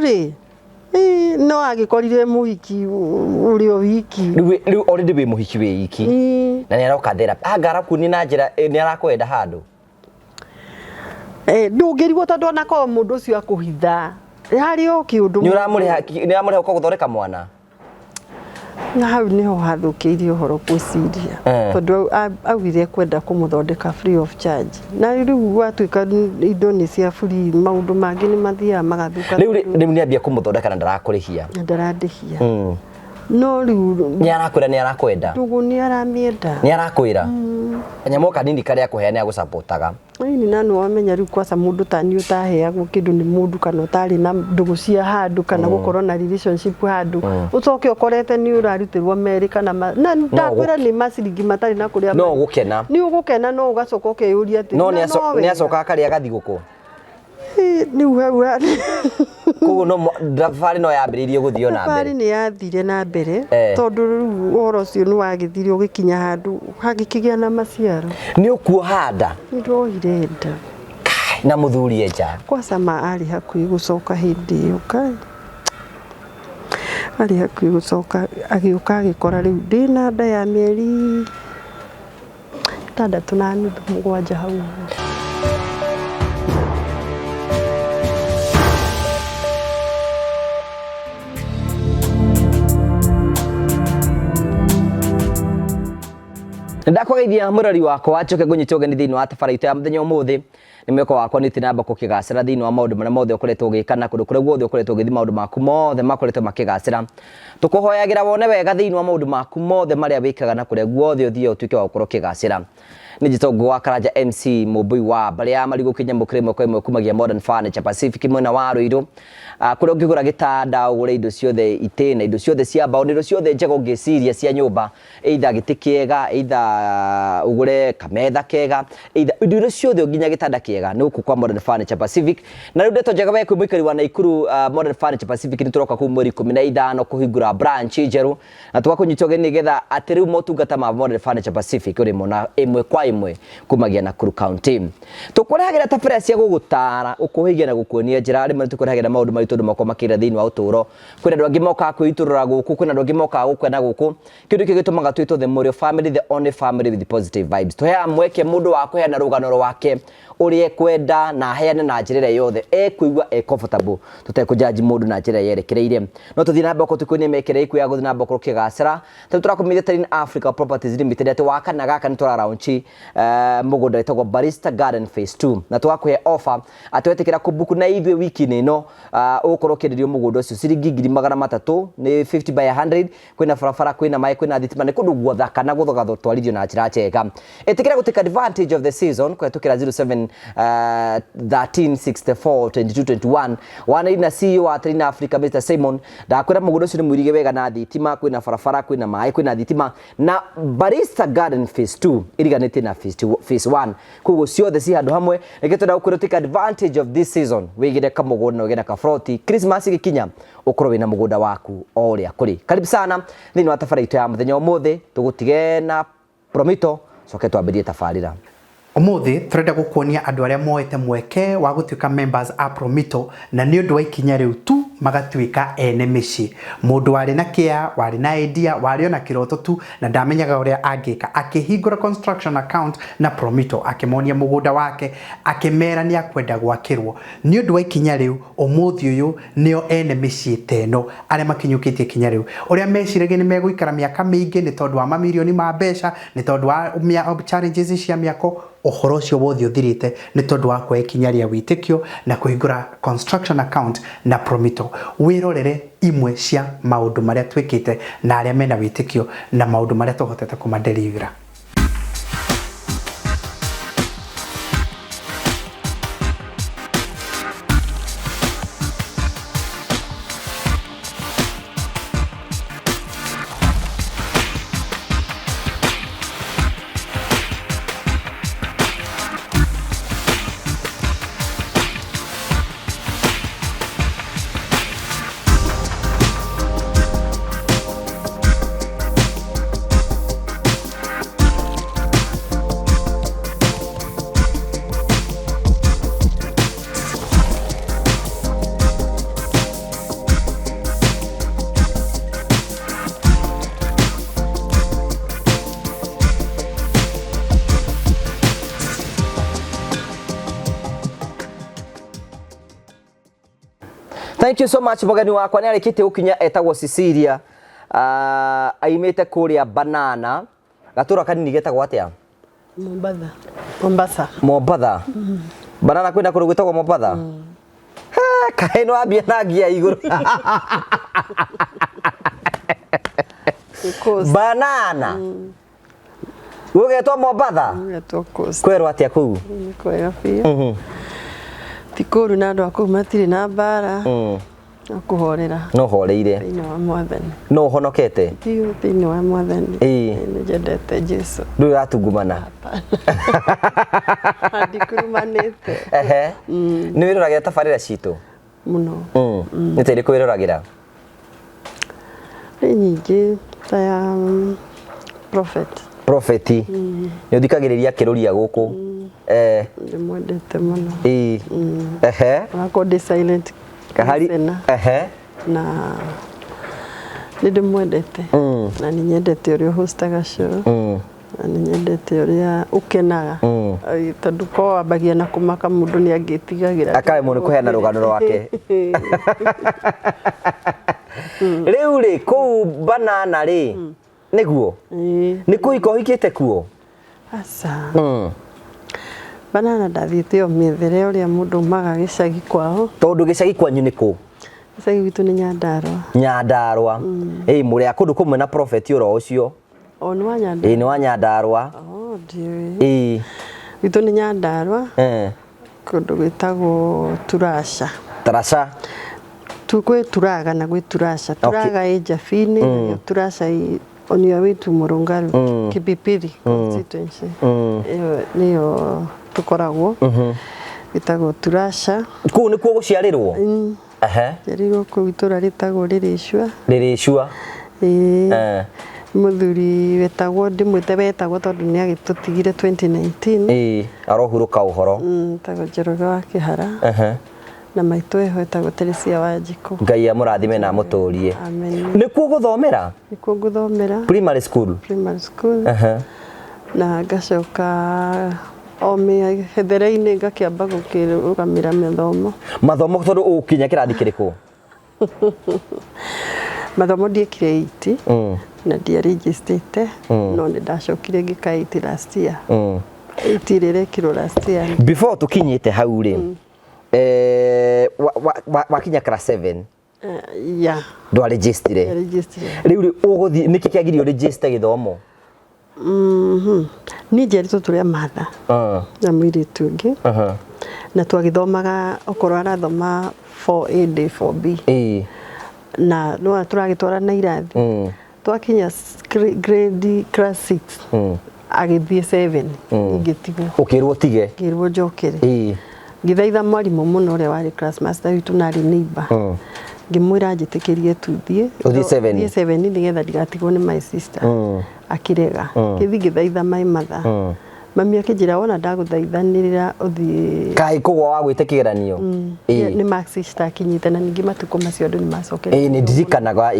rĩ no agikorire muhiki uri o wiki riu already we muhiki we wiki na ni aroka thera angara kuni na njira ni arakwenda handu ndungirigwo tondu na ko mundu ucio akuhitha hari o kiundu ni uramuriha uko guthoreka mwana na hau niho hathukiirie uhoro gwiciria tondu augire kwenda kumuthondeka free of charge na riu gwatuika indo ni cia free maundu mangi ni mathia magathuka riu ni ambia kumuthondeka na ndarakurihia no riu ni arakwira ni arakwenda ndugu ni aramienda ni arakwira nyamo kanini karia kuheana gusupportaga ni nanu wamenya riu kwasa mundu tani utaheagwo kindu ni mundu kana utari na ndugu cia handu kana gukorwo na relationship handu ucoke ukorete ni urarutirwo America na ndakwira ni masiringi matari na kuria no gukena ni ugukena no ugacoka ukeyuria ati no ni acoka kari agathi guku ni uhewa kugo no thabarĩ no yambĩrĩirie gũthio na mbere thabarĩ nĩ yathire na mbere tondu rĩu ũhoro ũcio nĩ wagĩthire ũgĩkinya handu hagĩkĩgĩa na maciaro nĩ ũkuohanda nĩ ndohire nda na mũthuri enja kwa sama arĩ hakuhĩ gũcoka hĩndĩ ĩyo kai arĩ hakuhĩ gũcoka agĩũka agĩkora rĩu ndĩna nda ya mĩeri 6 na nuthu 7 hau ndakwgeithia murari wakwa acoke gunyita ugeni thiini wa tabarĩra ya muthenya umuthi ni mweko wakwa ni tinamba kukigacira thiini wa maundu maria mothe ukoretwo ugikana kundu kuria guothe ukoretwo ugithi maundu maku mothe makoretwo makigacira tukuhoyagira wone wega thiini wa maundu maku mothe maria wikaga na kuria guothe uthie utuike wa gukorwo ukigacira ni jitongo wa Karanja MC Mubui wa baria marigo kinyamukire mweko imwe kumagia Modern Furniture Pacific mwena wa Ruiru kuria ukigura gitanda ugure indo ciothe itena indo ciothe cia mbao indo ciothe njega ungiciria cia nyumba either giti kiega either ugure kametha kega either indo ciothe nginya gitanda kiega ni uku kwa Modern Furniture Pacific na riu ndeto njega weku mwikari wa Naikuru Modern Furniture Pacific ni turoka ku mweri 15 kuhingura branch njeru na tugakunyita ugeni getha ati riu motungata ma Modern Furniture Pacific uri mona imwe kwa imwe kumagia Nakuru County tukuragira tabarĩra cia gugutara ukuhigia na gukuonia njira rimwe tukuragira maundu maritu ndu makoma kira thiini wa uturo kwina andu angi moka kwiturura guku kwina andu angi moka gukwena guku kindu kiki gitumaga twitwo the Murio family, the only family with positive vibes tuhea mweke mundu wa kuheana rugano rwake urie kwenda na heane na njira yothe kuigwa comfortable tutekujaji mundu na njira yerekereire no tuthii na mboko tukwini mekere iku ya guthi na mboko kigacira turakumithia Tarine Africa Properties Limited ati wakana gaka ni tura launch mugunda itagwo Barista Garden Phase 2 na twakuhe offer atwetekera kubuku na ithwe wiki nino ukorwo kenderio mugunda ucio ciringi 300 ni 50 by 100 kwina farafara kwina mai kwina thitima ni kundu guotha kana guthoga twarithio na njira njega etikira gutake advantage of the season kwetukira 0713642221 wana ina CEO wa Tarine Africa Mr Simon ndakwira mugunda ucio ni mwirige wega na thitima kwina farafara kwina mai kwina thitima na Barista Garden Phase 2 iriganite na Phase 1 kugo ciothe ci handu hamwe nikitenda ukwira take advantage of this season wigire kamugunda ugena ka froti Christmas gikinya ukorwo wina mugunda waku oria kuri karibu sana thiini wa tabarĩra ya muthenya umuthi tugutige na Promito coke twambirie tabarĩra umuthi turenda gukuonia andu aria moete mweke wa gutuika members a Promito na ni undu wa ikinya riu tu magatuika ene mici mundu wari na kia wari na idea wari ona kiroto tu na ndamenyaga uria angika akihingura construction account na Promito akimonia mugunda wake akimera ni akwenda gwakirwo ni undu wa ikinya riu umuthi uyu nio ene mici teno aria makinyukitie ikinya riu uria mecirege ni meguikara miaka mingi ni tondu wa mamilioni ma mbeca ni tondu wa challenges cia miako uhoro ucio wothe uthirite ni tondu wa kuhe ikinya ria witikio na kuhingura construction account na Promito wirorere imwe cia maundu maria twikite na aria mena witikio na maundu maria tuhotete kumadelivera. Thank you so much mugeni wakwa ni arikite ukinya etagwo Cecilia aimite kuria Banana gatura kanini getagwo atia Mombasa Banana kwenda kuru gwitagwo Mombasa kaino abia na gia iguru Banana ugetwa Mombasa kwerwa atia kuu kwega pia tikuru na andu aku matiri na bara akuhorera no horeire ino wa mwathani no honokete ino wa mwathani ni jendete Jesu ndu atungumana ndikurumanite ni wiruragira tabarira citu muno ni tiri kwiruragira ni nyingi ta prophet ni uthikagiriria kiruria guku ndimwendete muno wako de silent kahari na ndimwendete na ninyendete uria hostaga show na ninyendete uria ukenaga tondu ko abagia na kumaka mundu ni angitigagira akae mundu kuheana rugano rwake riu ri ku Banana ri niguo ni kuiko hikite kuo asa Banana ndathite o mithere uria mundu maga gicagi kwao tondu gicagi kwanyu ni ku gicagi gitu ni Nyandarua muri akundu kumwe na prophet uro ucio ni wa Nyandarua ni wa Nyandarua ndiwe gitu ni Nyandarua kundu gwitagwo Turasha tukwe turaga na gwe Turasha turaga Jafini Turasha onio witu Murungaru Kipipiri constituency niyo tukoragwo bitagwo Turasha ku ni kuo guciarirwo yarigo ku itura ritagwo Ririshua muthuri wetagwo ndimwite betagwo tondu ni agitutigire 2019 arohuruka uhoro tago Njoroge wa Kihara na maitu eho etagwo Teresia Wanjiku Ngai amurathime na muturie amen ni kuo guthomera primary school na ngacoka ome hethera-ini ngakiamba gukirugamira mathomo tondu ukinya kirathi kiriku mathomo ndiekire 8 na ndia registrate no ni ndacokire ngika 8 last year 8 rirekirwo last year before tukinyite hau ri wakinya class 7 ndwa registre riu ri uguthi niki kiagirio register githomo ni njerito turia matha na mwiritu ungi na twagithomaga okorwo arathoma 4A day 4B na no turagitwara na irathi twakinya grade class 6 agithie 7 ngitigo ukirwo tige ngirwo njokere ngithaitha mwarimu muno uria wari class master witu nari neighbor ngimwira njitikirie tuthie 7 nigetha ndigatigwo ni my sister akirega ngithaitha mai matha mami akinjira wona ndaguthaithanirira uthie kai kugwa wa gwite kigeranio ni max citakinyite na ningi matuko macio andu ni macokere ni ndirikanaga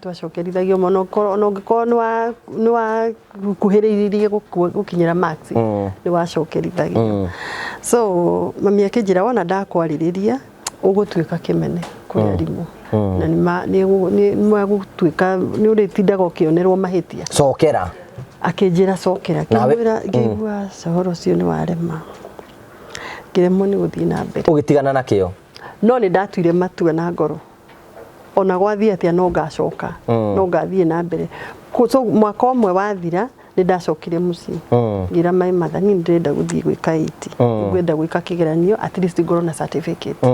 twacokerithagio muno no ngikoro ni wa kuhiriririe gukinyira max ni wacokerithagio so mami akinjira wona ndakwariria ugutwika kimene kuri arimu na ni mwagutwika ni uritindaga ukionerwo mahitia cokera akinjira cokera ngigua cahoro cio ni warema ngiremwo ni guthii na mbere ugitigana nakio no ni ndatuire matua na ngoro ona gwathie atia no ngacoka no ngathie na mbere so mwaka umwe wathira ni ndacokire mucii ngira mai matha ni ndirenda guthii gwika 8 ngwenda gwika kigeranio at least ngoro na certificate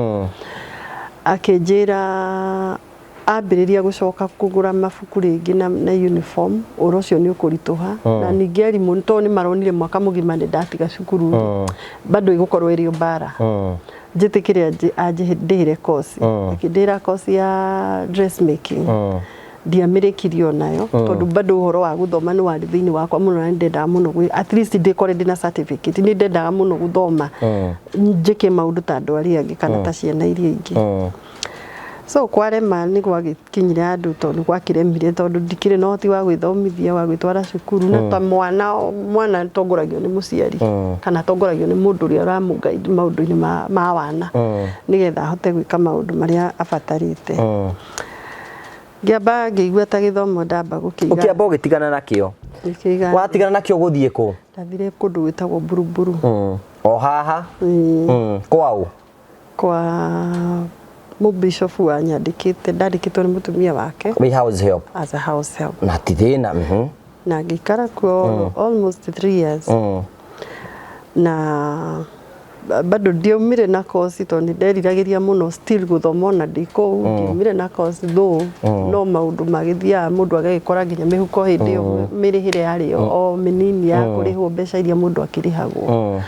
akinjira ambiriria gucoka kugura mabuku ringi na uniform urocio ni ukurituha na ningi arimu to ni maronire mwaka mugima ndi ndatiga cukuru bado igukorwo irio bara njitikiria ndihire course akindira course ya dressmaking ndiamirikirio nayo tondu bado uhoro wa guthoma ni wari thiini wakwa muno na ndenda muno at least ndikore ndina certificate ni ndendaga muno guthoma njike maundu ta andu aria angi kana ta ciana iria ingi so kwarema nĩ gwakinyire andũ tondũ gwakiremire tondũ ndikire na ũhoti wa gwĩthomithia wa gwĩtwara cukuru na ta mwana tongoragio nĩ mũciari kana tongoragio nĩ mũndũ ũrĩa ũramũngaidi maũndũ-inĩ ma wana nĩgetha ahote gwĩka maũndũ marĩa abatarĩte ngĩamba ngĩigua ta gĩthomo ndamba gũkĩiga ũkĩamba ũgĩtigana nakĩo watigana nakĩo gũthiĩ kũ ndathire kũndũ gwĩtagwo Buruburu o haha kwao kwa Mũbishofu wanyandĩkĩte ndandĩkĩtwo nĩ mũtumia wake we house help as a house help na ti thĩna na ngĩikara kuo almost 3 years na bado ndiaumire na kosi tondũ nĩnderiragĩria mũno still gũthoma na ndikũu ndiaumire na kosi though no maũndũ magĩthiaga mũndũ agagĩkora nginya mĩhuko hĩndĩ ĩyo mĩrĩhĩre yarĩ o mĩnini ya kũrĩhwo mbeca iria mũndũ akĩrĩhagwo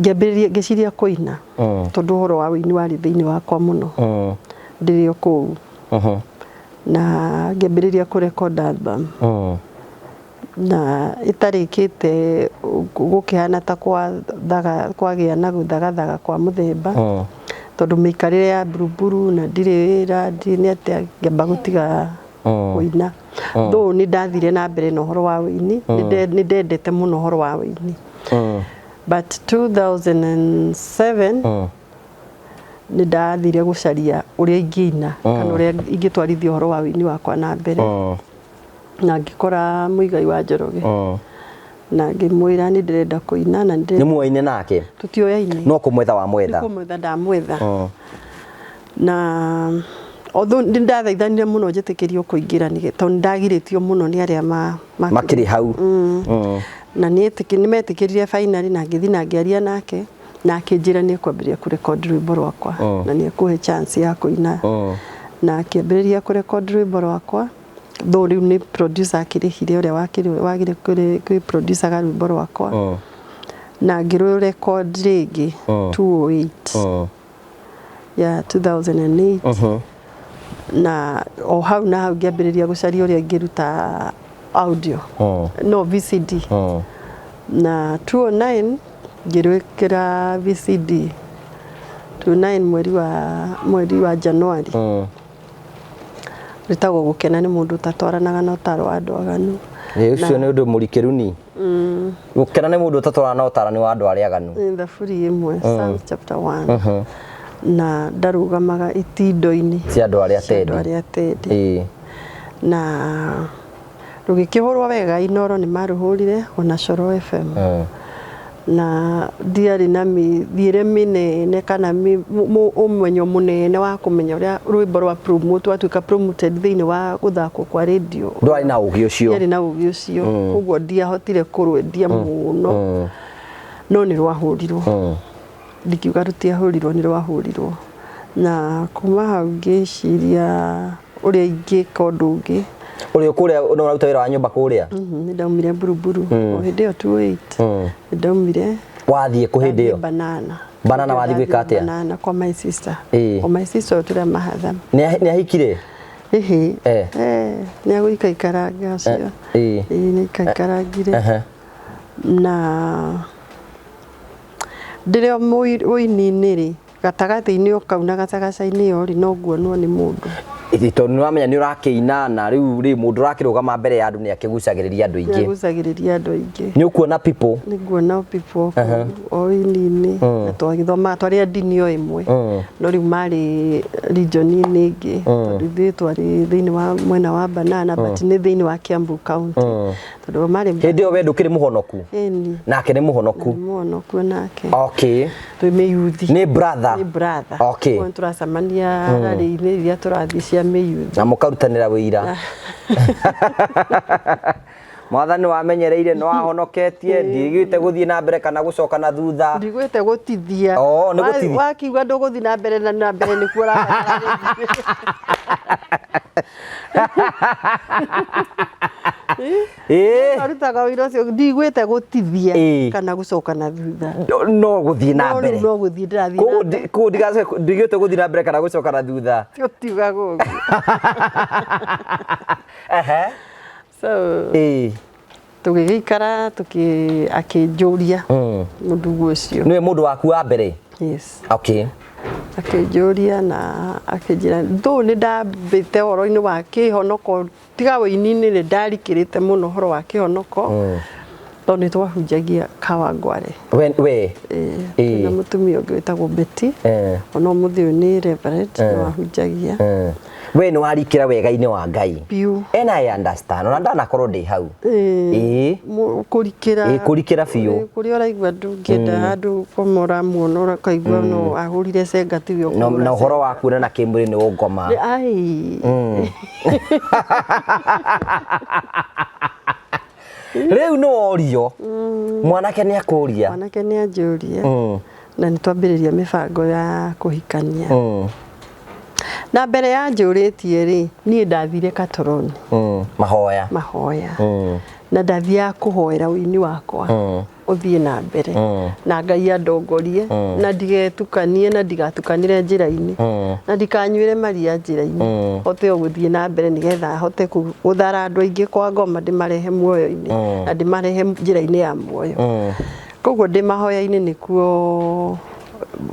ngĩambĩrĩria kũina tondũ ũhoro wa ũini warĩ thĩinĩ wakwa mũno ndĩrĩ o kũu na ngĩambĩrĩria kũrecord album na itarĩkĩte gũkĩhana ta kwagĩa na gũthagathaga kwa mũthemba tondũ mĩikarĩre ya Buruburu na ndirĩ wĩra nĩ atĩa ngĩamba gũtiga kũina though nĩ ndathire na mbere na ũhoro wa ũini nĩ ndendete mũno ũhoro wa ũini but 2007 nĩ ndathire gũcaria ũrĩa ingĩina kana ũrĩa ingĩtwarithia ũhoro wa ũini wakwa na mbere na ngĩkora mũigai wa Njoroge na ngĩmwĩra nĩ ndĩrenda kũina na nĩ muoine nake tutioyaine no kũmwetha wa mwetha ndamwetha na although nĩ ndathaithanire mũno njĩtĩkĩrio kũingĩra tondũ ndagirĩtio mũno nĩ arĩa makĩrĩ hau na nĩmetĩkĩrire finally na ngĩthiĩ na ngĩaria nake na akĩnjĩra nĩ kwambĩrĩria kũrecord rwĩmbo rwakwa na nĩ ekũhe chance ya kũina na akĩambĩrĩria kũrecord rwĩmbo rwakwa though rĩu nĩ producer akĩrĩhire ũrĩa wagire kwĩ producer ga rwĩmbo rwakwa na ngĩrũrecord rĩngĩ 2008 ya 2008 na o hau na hau ngĩambĩrĩria gũcaria ũrĩa ingĩruta audio no VCD na 2009 ngĩrwĩkĩra VCD 2009 mweri wa Januari rĩtagwo gũkena nĩ mũndũ ũtatwaranaga na ũtaro wa andũ aganu ũcio nĩ ũndũ mũrikĩru ni gũkena nĩ mũndũ ũtatwaranaga na ũtarani wa andũ arĩa aganu thaburi ĩmwe Psalm chapter 1 na ndarũgamaga itindo-inĩ cia andũ arĩa tendi na rũgĩkĩhũrwo wega Inoro nĩ marũhũrire ona Coro FM na ndiarĩ na mĩthiĩre mĩnene kana ũmenyo mũnene wa kũmenya ũrĩa rwĩmbo rwa promote watuĩka promoted thĩinĩ wa gũthakwo kwa radio ndwarĩ na ũgĩ ũcio ndiarĩ na ũgĩ ũcio koguo ndiahotire kũrwendia mũno no nĩ rwahũrirwo ndikiuga rũtiahũrirwo nĩ rwahũrirwo na kuma hau ngĩciria ũrĩa ingĩka ũndũ ũngĩ ũrĩa kũrĩa no ũraruta wĩra wa nyũmba kũrĩa nĩ ndaumire Buruburu o hĩndĩ ĩyo 28 nĩ ndaumire wathiĩ kũ hĩndĩ ĩyo banana wathiĩ gwĩka atĩa banana kwa my sister o my sister tũrĩa mahatha nĩ ahikire nĩ agũikaikaraga ũcio nĩ ikaikaragire na ndĩrĩ mũini-inĩ rĩ gatagatĩ-inĩ kau na gacagaca-inĩ ĩyo rĩ no nguonwo nĩ mũndũ tondũ nĩ wamenya nĩ ũrakĩina na rĩu mũndũ ũrakĩrũgama mbere ya andũ nĩ akĩgucagĩrĩria andũ aingĩ nĩ ũkuona people nĩ nguona people o ini-inĩ na twagĩthoma twarĩ a ndini o ĩmwe no rĩu marĩ region-inĩ ĩngĩ tondũ ithuĩ twarĩ thĩinĩ wa mwena wa Banana but nĩ thĩinĩ wa Kiambu County tondũ marĩ hĩndĩ ĩyo we ndũkĩrĩ mũhonoku nake nĩ mũhonoku nake twĩ mĩyuthi nĩ brother tũracemania rarĩ-inĩ iria tũrathiĩ cia mĩyuthi na mũkarutanĩra wĩira Mwathani wamenyereire no ahonoketie ndigwĩte gũthiĩ na mbere kana gũcoka na thutha ndigwĩte gũtithia wakiuga ndũgũthiĩ na mbere nĩkuo arutaga wĩra ũcio ndigwĩte gũtithia kana gũcoka na thutha no gũthiĩ na mbere no gũthiĩ ndĩrathiĩ kũ ndigwĩte gũthiĩ na mbere kana gũcoka na thutha tiugaga ũguo so tũgĩgĩikara akĩnjũria mũndũ ũcio nĩwe mũndũ waku wa mbere yes akĩnjũria na akĩnjĩra ndũ nĩ ndambĩte ũhoro-inĩ wa kĩhonoko tiga wĩini-inĩ nĩ ndarikĩrĩte mũno ũhoro wa kĩhonoko tondũ nĩ twahunjagia Kawangware we na mũtumia ũngĩ wĩtagwo Betty ona ũmũthĩ ũyũ nĩ Reverend wahunjagia we nĩ warikĩra wega-inĩ wa Ngai and I understand ona ndanakorwo ndĩ hau kũrikĩra biũ kũrĩa ũraigua ndũngĩenda handũ komora muona ũkaigua no ahũrire cenga tiwe na ũhoro wa kuona na kĩmwĩrĩ nĩ ũngoma rĩu nĩ worio mwanake nĩ akũria mwanake nĩ anjũria na nĩ twambĩrĩria mĩbango ya kũhikania na mbere ya njũrĩtie rĩ niĩ ndathire Katoroni mahoya na ndathiaga kũhoera wĩini wakwa ũthiĩ na mbere na Ngai andongorie na ndigetukanie na ndigatukanire njĩra-inĩ na ndikanyuĩre maria njĩra-inĩ hote gũthiĩ na mbere nĩgetha hote gũthara andũ aingĩ kwa ngoma ndĩmarehe muoyo-inĩ na ndĩmarehe njĩra-inĩ ya muoyo koguo ndĩ mahoya-inĩ nĩkuo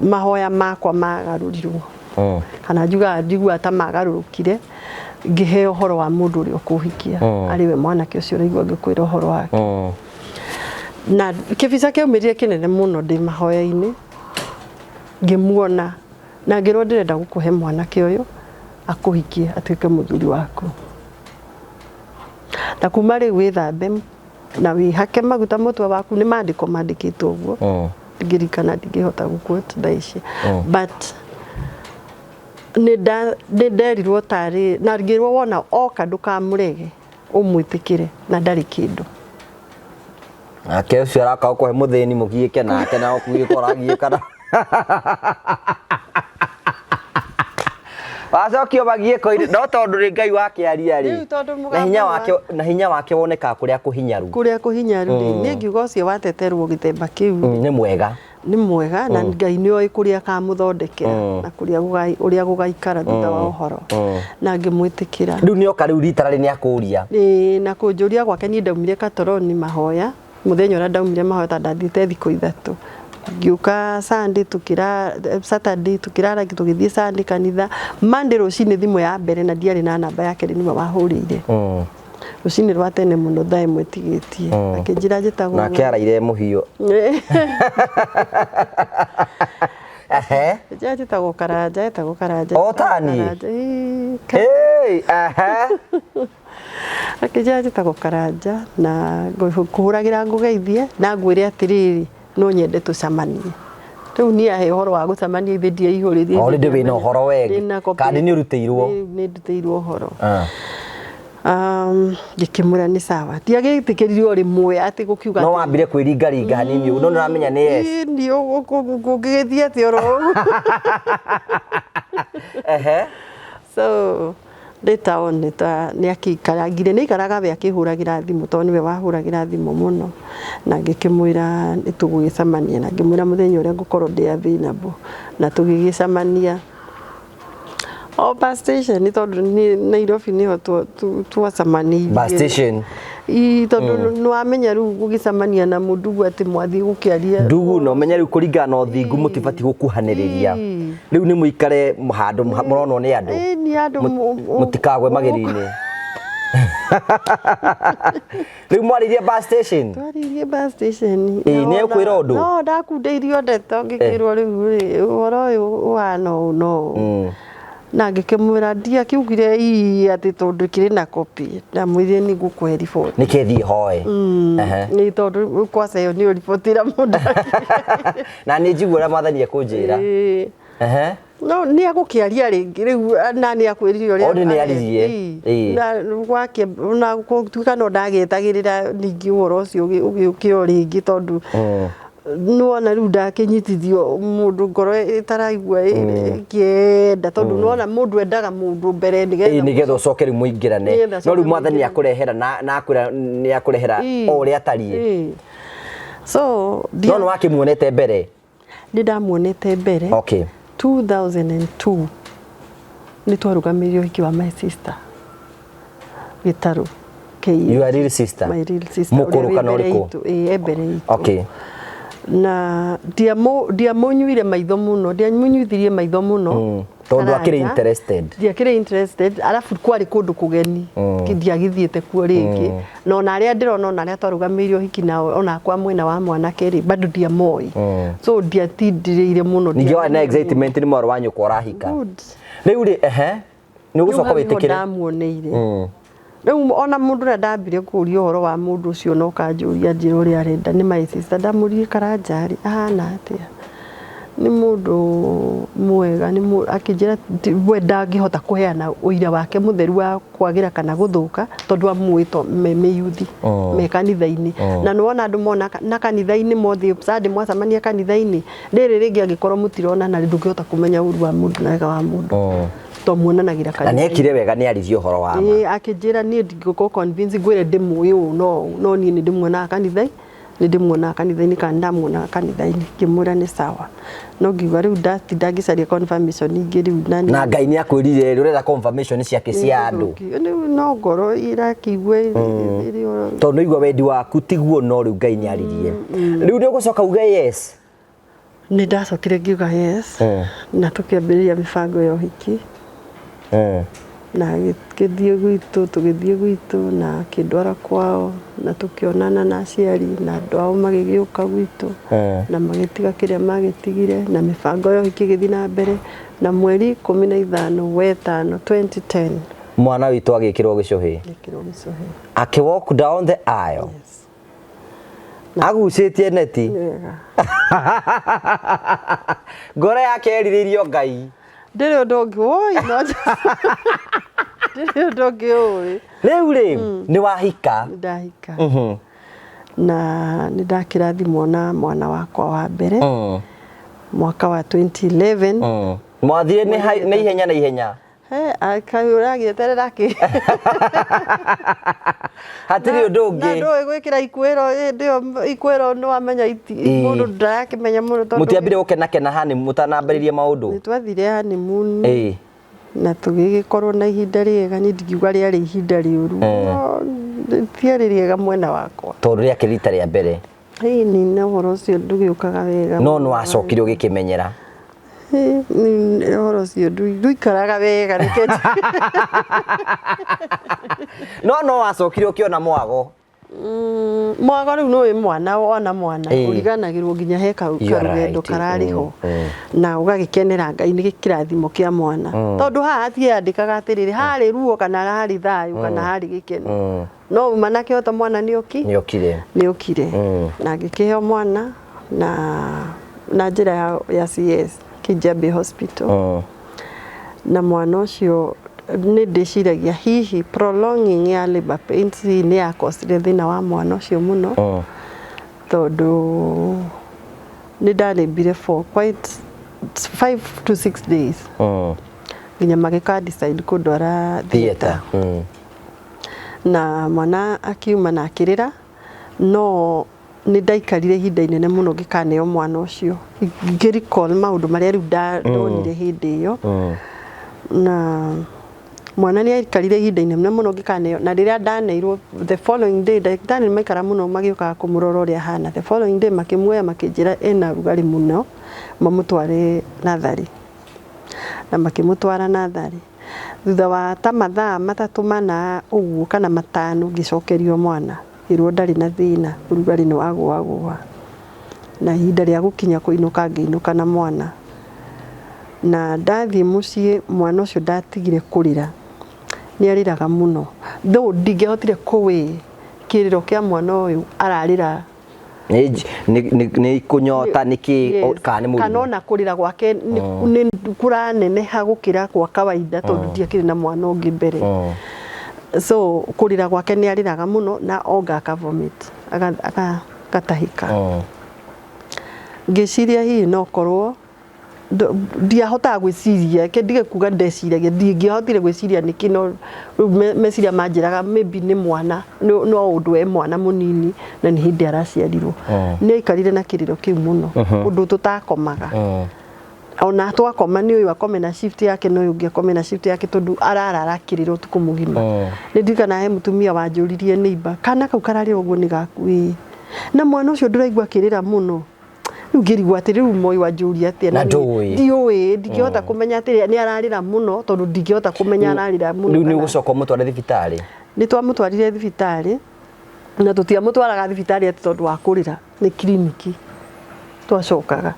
mahoya makwa magarũrirwo kana njugaga ndigua ta magarũrũkire ngĩhe ũhoro wa mũndũ ũrĩa ũkũhikia arĩ we mwanake ũcio ũraigua ngĩkwĩra ũhoro wake na kĩbica kĩaumĩrire kĩnene mũno ndĩ mahoya-inĩ ngĩmuona na ngĩrwo ndĩrenda gũkũhe mwanake ũyũ akũhikie atuĩke mũthuri waku na kuma rĩu wĩthambe na wĩhake maguta mũtwe waku nĩ maandĩko mandĩkĩtwo ũguo ngĩrikana ndingĩhota gũquote thaa ici but nĩ nderirwo tarĩ na ngĩrwo wona oka ndũkamũrege ũmwĩtĩkĩre na ndarĩ kĩndũ nake ũcio araka gũkũhe mũthĩni mũgiĩke nake na ũkũgĩkora agiĩkana wacokio magiĩko-inĩ no tondũ rĩ Ngai wake aria-rĩ na hinya wake wonekaga kũrĩa kũhinyaru nĩ ngiuga ũcio wateterwo gĩthemba kĩu nĩ mwega na Ngai nĩ oĩ kũrĩa akamũthondekera na ũrĩa gũgaikara thutha wa ũhoro na ngĩmwĩtĩkĩra rĩu nĩ oka rĩu rita rĩ nĩ akũria na kũnjũria gwake niĩ ndaumire Katoroni mahoya mũthenya ũrĩa ndaumire mahoya ta ndathiĩte thikũ ithatũ ngĩũka Sunday Saturday tũkĩrara tũgĩthiĩ Sunday kanitha Monday rũcinĩ thimũ ya mbere na ndiarĩ na namba yake nĩwe wahũrĩire rũcinĩ rwa tene mũno thaa ĩmwe tigĩtie akĩnjĩra njĩtagwo nake araire mũhiũ njĩtagwo Karanja otani akĩnjĩra njĩtagwo Karanja na ngũhũragĩra ngũgeithie na ngwĩre atĩrĩrĩ no nyende tũcamanie rĩu niĩ ahe ũhoro wa gũcamania ithe ndiaihũrĩrie already wĩna ũhoro wegi kandi nĩ ũrutĩirwo nĩ ndutĩirwo ũhoro ngĩkĩmwĩra nĩ sawa ndiagĩtĩkĩrire o rĩmwe atĩ gũkiuga no wambire kwĩringaringa hanini no nĩramenya nĩ yes nĩ ũngĩgĩthiĩ atĩ oro so later on nĩ akĩikaragire nĩ ikaraga we akĩhũragĩra thimũ tondũ nĩwe wahũragĩra thimũ mũno na ngĩkĩmwĩra nĩ tũgũgĩcamania na ngĩmwĩra mũthenya ũrĩa ngũkorwo ndĩ available na tũgĩgĩcamania bus station tondũ Nairobi nĩho twacamanirie bus station tondũ nĩwamenya rĩu gũgĩcamania na mũndũ atĩ mwathiĩ gũkĩaria ndugu no menya rĩu kũringana na ũthingu mũtibatiĩ gũkuhanĩrĩria rĩu nĩ mũikare handũ mũronwo nĩ andũ mũtikagwe magĩri-inĩ rĩu mwaririe bus station twaririe bus station nĩ ekwĩra ũndũ no ndakundĩirio ndeto ngĩkĩrwo rĩu ũhoro ũyũ ũhana ũũ no na ngĩkĩmwĩra ndiakiugire atĩ tondũ kĩrĩ na copy na mwĩrĩ nĩ ngũkũhe report nĩkĩ thiĩ hoe nĩ tondũ kwaca ĩyo nĩ ũribotĩra mũndũ na nĩ njigua ũrĩa mwathani ekũnjĩra no nĩ agũkĩaria rĩngĩ rĩu na nĩ akwĩrire ũrĩa nĩ aririe na gũtuĩka no ndagĩetagĩrĩra ningĩ ũhoro ũcio ũgĩũkĩo rĩngĩ tondũ nuona rĩu ndakĩnyitithio mũndũ ngoro ĩtaraigua kĩenda tondũ nuona mũndũ endaga mũndũ mbere nĩgetha ũcoke rĩu mũingĩrane no rĩu mwathani nĩakũrehera na akwĩra nĩakũrehera o ũrĩa atariĩ so no nĩ wakĩmuonete mbere nĩ ndamuonete mbere 2002 nĩ twarũgamirie ũhiki wa my sister Gĩtarũ your real sister my real sister mũkũrũ kana ũrĩkũ mbere itũ okay na ndiamunyuire maitho muno ndiamunyuithirie maitho muno tondu akiri interested ndiakire interested alafu kwari kundu kugeni ndiagithiete kuo ringi no ona aria ndirona ona aria twarugamirio hiki na ona kwa mwena wa mwanake ri bado ndiamoi so ndiatindirire muno ningio na excitement ni mwaro wanyu ko rahika riu ri ni gucoka witikire ndamuoneire riu ona mundu ria ndambire kuria uhoro wa mundu ucio no kanjuria njira uria arenda ni my sister ndamurie karanjari ahana atia ni mundu mwega ni akijira we ndangihota kuheana uira wake mutheru wa kwagira kana guthuka tondu amuito meyuthi me kanitha-ini na nuona andu mona na kanitha-ini mothi sadi mwacamania kanitha-ini riri ringi angikorwo mutirona na ndungihota kumenya uru wa mundu na wega wa mundu to muonanagira kanitha na nekire wega ni arithi uhoro wa ma akijira ni ndiguko convince gwire ndimuyu no ni ndimuona kanitha ndimuona kanitha-ini kana ndamuona kanitha-ini kimura ni sawa no ngiuga riu ndagicaria confirmation ingi riu na Ngai ni akwirire ri urenda confirmation ciake cia andu no ngoro irakigwe tondu igwa wendi waku tiguo no riu Ngai ni aririe riu ni ugucoka uge yes ni ndacokire ngiuga yes na tukiambiriria mibango ya uhiki na githie gwitu na kindwara kwao na tukionana na aciari na andu ao magigiuka gwitu na magitiga kiria magitigire na mibango yo ikigithii na mbere na mweri 15 wetano 2010 mwana witu agikirwo gicuhi aki walk down the aisle agucitie neti ngoro yake eriririo Ngai ndiri undu ungi woi no ndiri undu ungi oi riu ni wahika ndahika na nindakirathimwo na mwana wakwa wa mbere mwaka wa 2011 mwathire ni ihenya akayura gieterera ki hatiri undu ungi na ndo gwikira ikwiro ndio ikwiro no amenya mundu ndakimenya muno tondu mutiambire gukena hani mutanambiririe maundu nitwathire honeymoon na tugigikorwo na ihinda riega ni ndigiuga riari ihinda riuru tiari riega mwena wakwa tondu ria kirita ria mbere ni na uhoro ucio ndugiukaga wega no no acokire ugikimenyera ni uhoro ucio nduikaraga wega reke no acokire ukiona mwago mwago riu no mwana ona mwana uriganagirwo nginya he karugendo karariho na ugagikenera Ngai ni gikirathimo kia mwana tondu haha atiandikaga atiriri hari ruo kana hari thayu kana hari gikeno no manake ota mwana ni okire na ngikiheo mwana na njira ya CS Kijabe Hospital na mwana ucio ni ndiciragia hihi prolonging ya labor pains ni yakosire thina wa mwana ucio muno tondu ni ndarembire for quite 5 to 6 days nginya magika decide kundwara theater na mwana akiuma na akirira no ni ndaikarire ihinda inene muno ngikaneo mwana ucio ngiricall maundu maria riu ndonire hindi iyo na mwana ni aikarire ihinda inene muno ngikaneo na riria ndaneirwo the following day ndagitari maikara muno magiuka kumurora uria hana the following day makimuoya makinjira ena rugari muno mamutware nathari na makimutwara nathari thutha wa ta mathaa matatu mana uguo kana matano ngicokerio mwana irwo ndari na thina rugari ni wagwa na ihinda ria gukinya kuinuka ngiinuka na mwana na ndathi mucii mwana ucio ndatigire kurira ni ariraga muno though ndingehotire kuwi kiriro kia mwana uyu ararira ni kunyota niki kana muri kanona kurira gwake ni kuranene hagukira kwa kawaida tondu ndiakire na mwana ungi mbere so kurira gwake ni ariraga muno na onga akavomit agatahika ngiciria hihi no korwo ndiahota gwiciria kendige kuga ndeciragia ndingihotire gwiciria niki no meciria manjiraga maybe ni mwana no undu mwana munini na ni hindi araciarirwo ni aikarire na kiriro kiu muno undu tutakomaga ona twakoma ni uyu akome na shift yake no uyu akome na shift yake tondu ararara kiriro tuku mugima ni ndikana he mutumia wanjuririe neighbor kana kau karari uguo ni gaku na mwana ucio ndiraigua kirira muno ngirigwa atiri Moi wa Njuri atia na ndiũĩ ndingĩhota kũmenya atĩ nĩ ararĩra mũno tondũ ndingĩhota kũmenya ararĩra mũno rĩu nĩ gũcoka mũtware thibitarĩ nĩ twamũtwarire thibitarĩ na tũtiamũtwaraga thibitarĩ ati tondũ wa kũrĩra nĩ kliniki twacokaga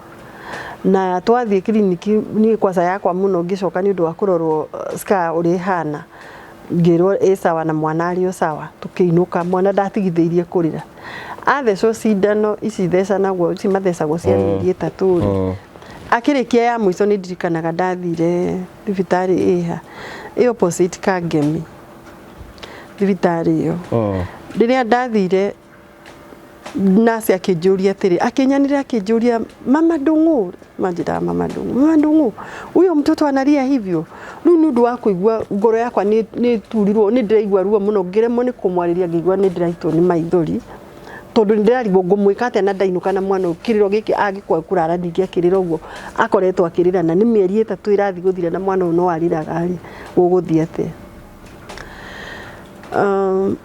na twathiĩ kliniki niĩ kwaca yakwa mũno ngĩcoka nĩ ũndũ wa kũrorwo scar ũrĩa ihana ngĩrwo ĩ sawa na mwana arĩ o sawa tũkĩinũka mwana ndatigithĩirie kũrĩra athecwo cindano ici thecanagwo ici mathecagwo cia mĩeri 3 rĩ akĩrĩkia ya mũico nĩ ndirikanaga ndathire thibitarĩ ĩha ĩ opposite Kangemi thibitarĩ ĩyo rĩrĩa ndathire nasi akĩnjũria atĩrĩ akĩnyanĩra akĩnjũria mama Ndung'u manjĩra mama Ndung'u huyo mtoto analia hivyo rĩu nĩ ũndũ wa kũigua ngoro yakwa nĩ turirwo nĩ ndĩraigua ruo mũno ngĩremwo nĩ kũmwarĩria ngĩigua nĩ ndĩraitwo nĩ maithori tondũ nĩ ndĩrarigwo ngũmwĩka atĩa na ndainũka na mwana kĩrĩro gĩkĩ agĩkwa kũrara ningĩ akĩrĩra ũguo akoretwo akĩrĩra na nĩ mĩeri 3 ĩrathiĩ gũthira na mwana ũyũ no arĩraga rĩ gũgũthiĩ atĩa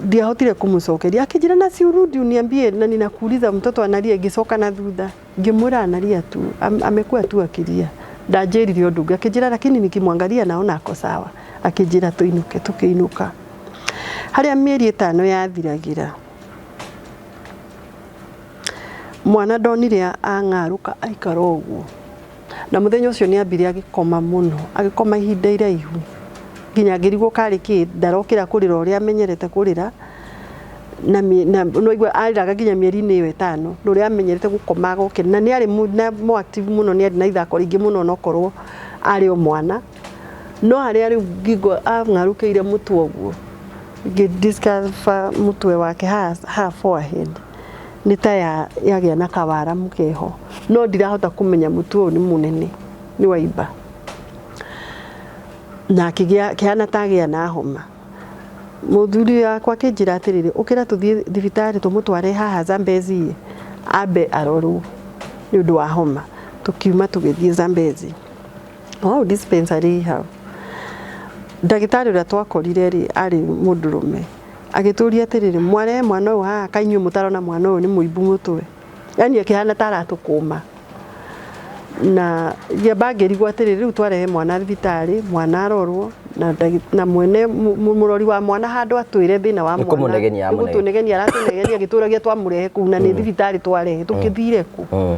ndiahotire kumũcokeria akĩnjĩra na si urudi uniambie na ninakuuliza mtoto analia ngĩcoka na thutha ngĩmwĩra analia tu amekuwa tu akilia ndanjĩrire ũndũ ũngĩ akĩnjĩra lakini nikimwangalia naona ako sawa akĩnjĩra tuinuke tukĩinuka harĩa mĩeri 5 yathiragĩra mwana ndonire ang'aruka aikara ũguo na mũthenya ũcio nĩ ambire agĩkoma mũno agĩkoma ihinda iraihu nginya ngĩrigwo karĩ kĩ ndarokĩra kũrĩra ũrĩa amenyerete kũrĩra na no igua arĩraga nginya mĩeri-inĩ ĩyo 5 no ũrĩa amenyerete gũkoma agokĩra na nĩ arĩ mo active mũno nĩ arĩ na ithako rĩingĩ mũno nokorwo arĩ o mwana no harĩa rĩu ngĩigua ang'arũkĩire mũtwe ũguo ngĩdiscover mũtwe wake ha forehead nĩ ta yagĩa na kawaramu keho no ndirahota kũmenya mũtwe ũyũ nĩ mũnene nĩ waimba na kĩhana tagĩa na homa mũthuri wakwa akĩnjĩra atĩrĩrĩ ũkĩra tũthiĩ thibitarĩ tũmũtware haha Zambezi ambe arorwo nĩ ũndũ wa homa tukiuma tũgĩthiĩ Zambezi dispensary hau ndagĩtarĩ ũrĩa twakorire rĩ arĩ mũndũrũme agĩtũria atĩrĩrĩ mwana ũyũ haha kainyuĩ mũtarona mwana ũyũ nĩ mũimbu mũtwe yani akĩhana taratũkũma na ngĩrigwo atĩrĩrĩ rĩu twarehe mwana thibitarĩ mwana arorwo na mwene mũrori wa mwana handũ atwĩre thĩna wa mwana gũtũnegenia aratũnegenia agĩtũragia twamũrehe kũu na nĩ thibitarĩ twarehe tũkĩthire kũ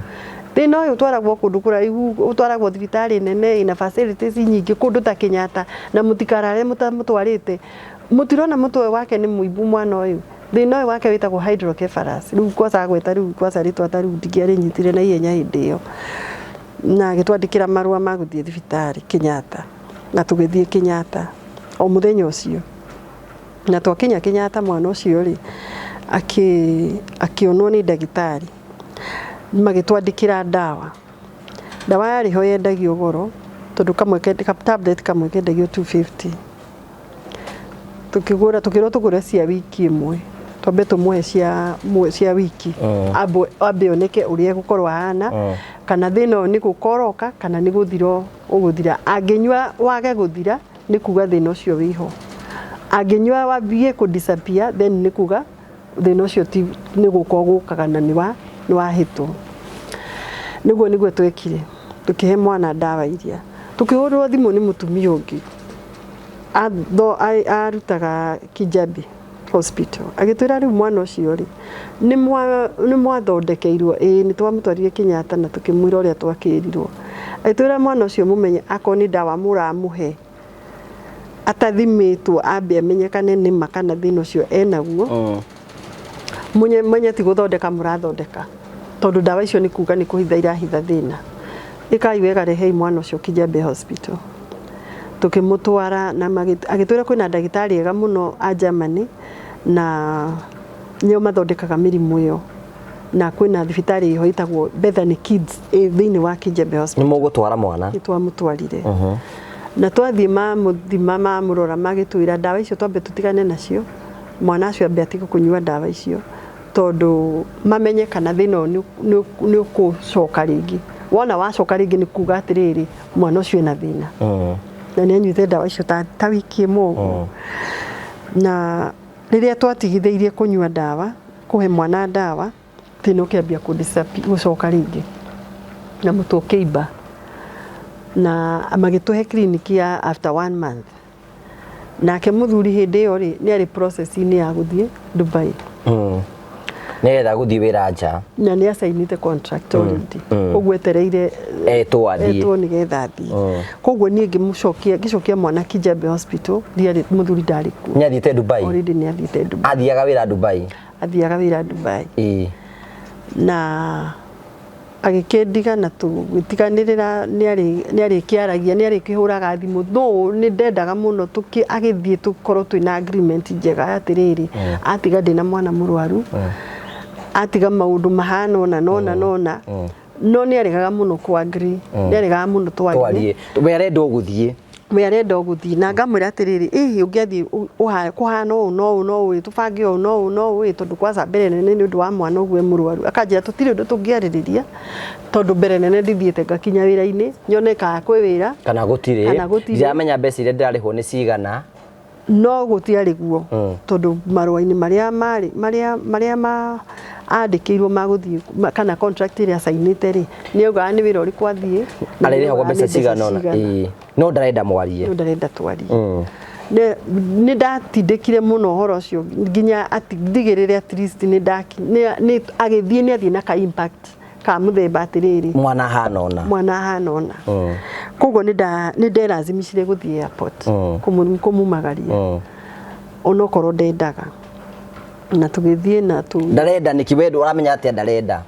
thĩna ũyũ twaragwo kũndũ kũraihu ũtwaragwo thibitarĩ nene ina facilities nyingĩ kũndũ ta Kenyatta na mũtikarare mũtwarĩte mũtirona mũtwe wake nĩ mũimbu mwana ũyũ thĩna ũyũ wake wĩtagwo hydrocephalus rĩu kwaca gweta rĩu kwaca rĩtwa ta rĩu ndingĩarĩnyitire na ihenya hĩndĩ ĩyo na gĩtwandĩkĩra marũa ma gũthiĩ thibitarĩ Kenyatta na tũgĩthiĩ Kenyatta o mũthenya ũcio na twakinya Kenyatta mwana ũcio rĩ akĩonwo nĩ ndagĩtarĩ magĩtwandĩkĩra ndawa yarĩ ho yendagio goro tondũ kamwe tablet kamwe kendagio 250 tukĩrwo tũgũre cia wiki ĩmwe twambe tũmũhe cia wiki ambe oneke ũrĩa gũkorwo hana kana thĩna ũyũ nĩ gũkoroka kana nĩ gũthira ũgũthira angĩnyua wage gũthira nĩ kuga thĩna ũcio wĩho angĩnyua wambie kũ disappear then nĩ kuga thĩna ũcio nĩ gũkaga na nĩ wahĩtwo nĩguo twekire tũkĩhe mwana ndawa iria tukĩhũrĩrwo thimũ nĩ mũtumia ũngĩ arutaga Kijabi hospital agĩtwĩra rĩu mwana ũcio rĩ nĩ mwathondekeirwo nĩ twamũtwarire Kenyatta na tũkĩmwĩra ũrĩa twakĩrirwo agĩtwĩra mwana ũcio mũmenye akorwo nĩ ndawa mũramũhe atathimĩtwo ambe amenyekane nĩ ma kana thĩna ũcio enaguo menye ti gũthondeka mũrathondeka tondũ ndawa icio nĩ kuga nĩ kũhitha irahitha thĩna ĩkai wega rehei mwana ũcio Kijabi hospital tukĩmũtwara na agĩtwĩra kwĩna ndagĩtarĩ ega mũno a Germany na nĩo mathondekaga mĩrimũ ĩyo na kwĩna thibitarĩ ĩho ĩtagwo Bethany Kids thĩinĩ wa Kijabi hospital nĩ mũgũtwara mwana twamũtwarire na twathiĩ mamuthima mamũrora magĩtwĩra ndawa icio twambe tũtigane nacio mwana ũcio ambe atige kũnyua ndawa icio tondũ mamenye kana thĩna ũyũ nĩ ũkũcoka rĩngĩ wona wacoka rĩngĩ nĩ kuga atĩrĩrĩ mwana ũcio ena thĩna na nĩ anyuĩte ndawa icio ta wiki ĩmwe ũguo na rĩrĩa twatigithĩirie kũnyua ndawa kũhe mwana ndawa thĩna ũkĩambia gũcoka rĩngĩ na mũtwe ũkĩimba na magĩtũhe clinic ya after 1 month. Nake mũthuri hĩndĩ ĩyo rĩ nĩ arĩ process-inĩ ya gũthiĩ Dubai. Nĩgetha gũthiĩ wĩra nja. Na nĩ asainĩte contract already. Koguo etereire etwo nĩgetha athiĩ. Koguo niĩ ngĩcokia mwana Kijabe Hospital, ndiarĩ mũthuri ndarĩ kuo. Nĩ athiĩte Dubai. Already nĩ athiĩte Dubai. Athiaga wĩra Dubai. Athiaga wĩra Dubai. Na agĩkĩndiga na tũgĩtiganĩrĩra nĩ arĩ kĩaragia nĩ arĩ kĩhũraga thimũ though nĩ ndendaga mũno agĩthiĩ tũkorwo twĩna agreement njega atĩrĩrĩ atiga ndĩna mwana mũrwaru atiga maũndũ mahana ona no nĩ aregaga mũno ku agree nĩ aregaga mũno twarie we arenda gũthiĩ na ngamwĩra atĩrĩrĩ ũngĩathiĩ kũhana ũũ no ũũ tũbange ũũ no ũũ tondũ kwanza mbere nene nĩ ũndũ wa mwana ũguo mũrwaru akanjĩra tũtirĩ ũndũ tũngĩarĩrĩria tondũ mbere nene ndithiĩte ngakinya wĩra-inĩ nyone kana kwĩ wĩra kana gũtirĩ ndiramenya mbeca iria ndĩrarĩhwo nĩ cigana no gũtiarĩ guo tondũ marũa-inĩ marĩa andĩkĩirwo magũthiĩ kana contract ĩrĩa asainĩte rĩ nĩ augaga nĩ wĩra ũrĩkũ athiĩ arĩrĩhagwo mbeca cigana ona no ndarenda mwarie nĩ ndatindĩkire mũno ũhoro ũcio nginya ndigĩrĩre at least nĩ agĩthiĩ nĩ athiĩ na ka impact ka mũthemba atĩrĩrĩ mwana ahana ona koguo nĩ nderazimicire gũthiĩ airport kũmumagaria onokorwo ndendaga na tũgĩthiĩ na ndarenda nĩkĩ we ũramenya atĩ ndarenda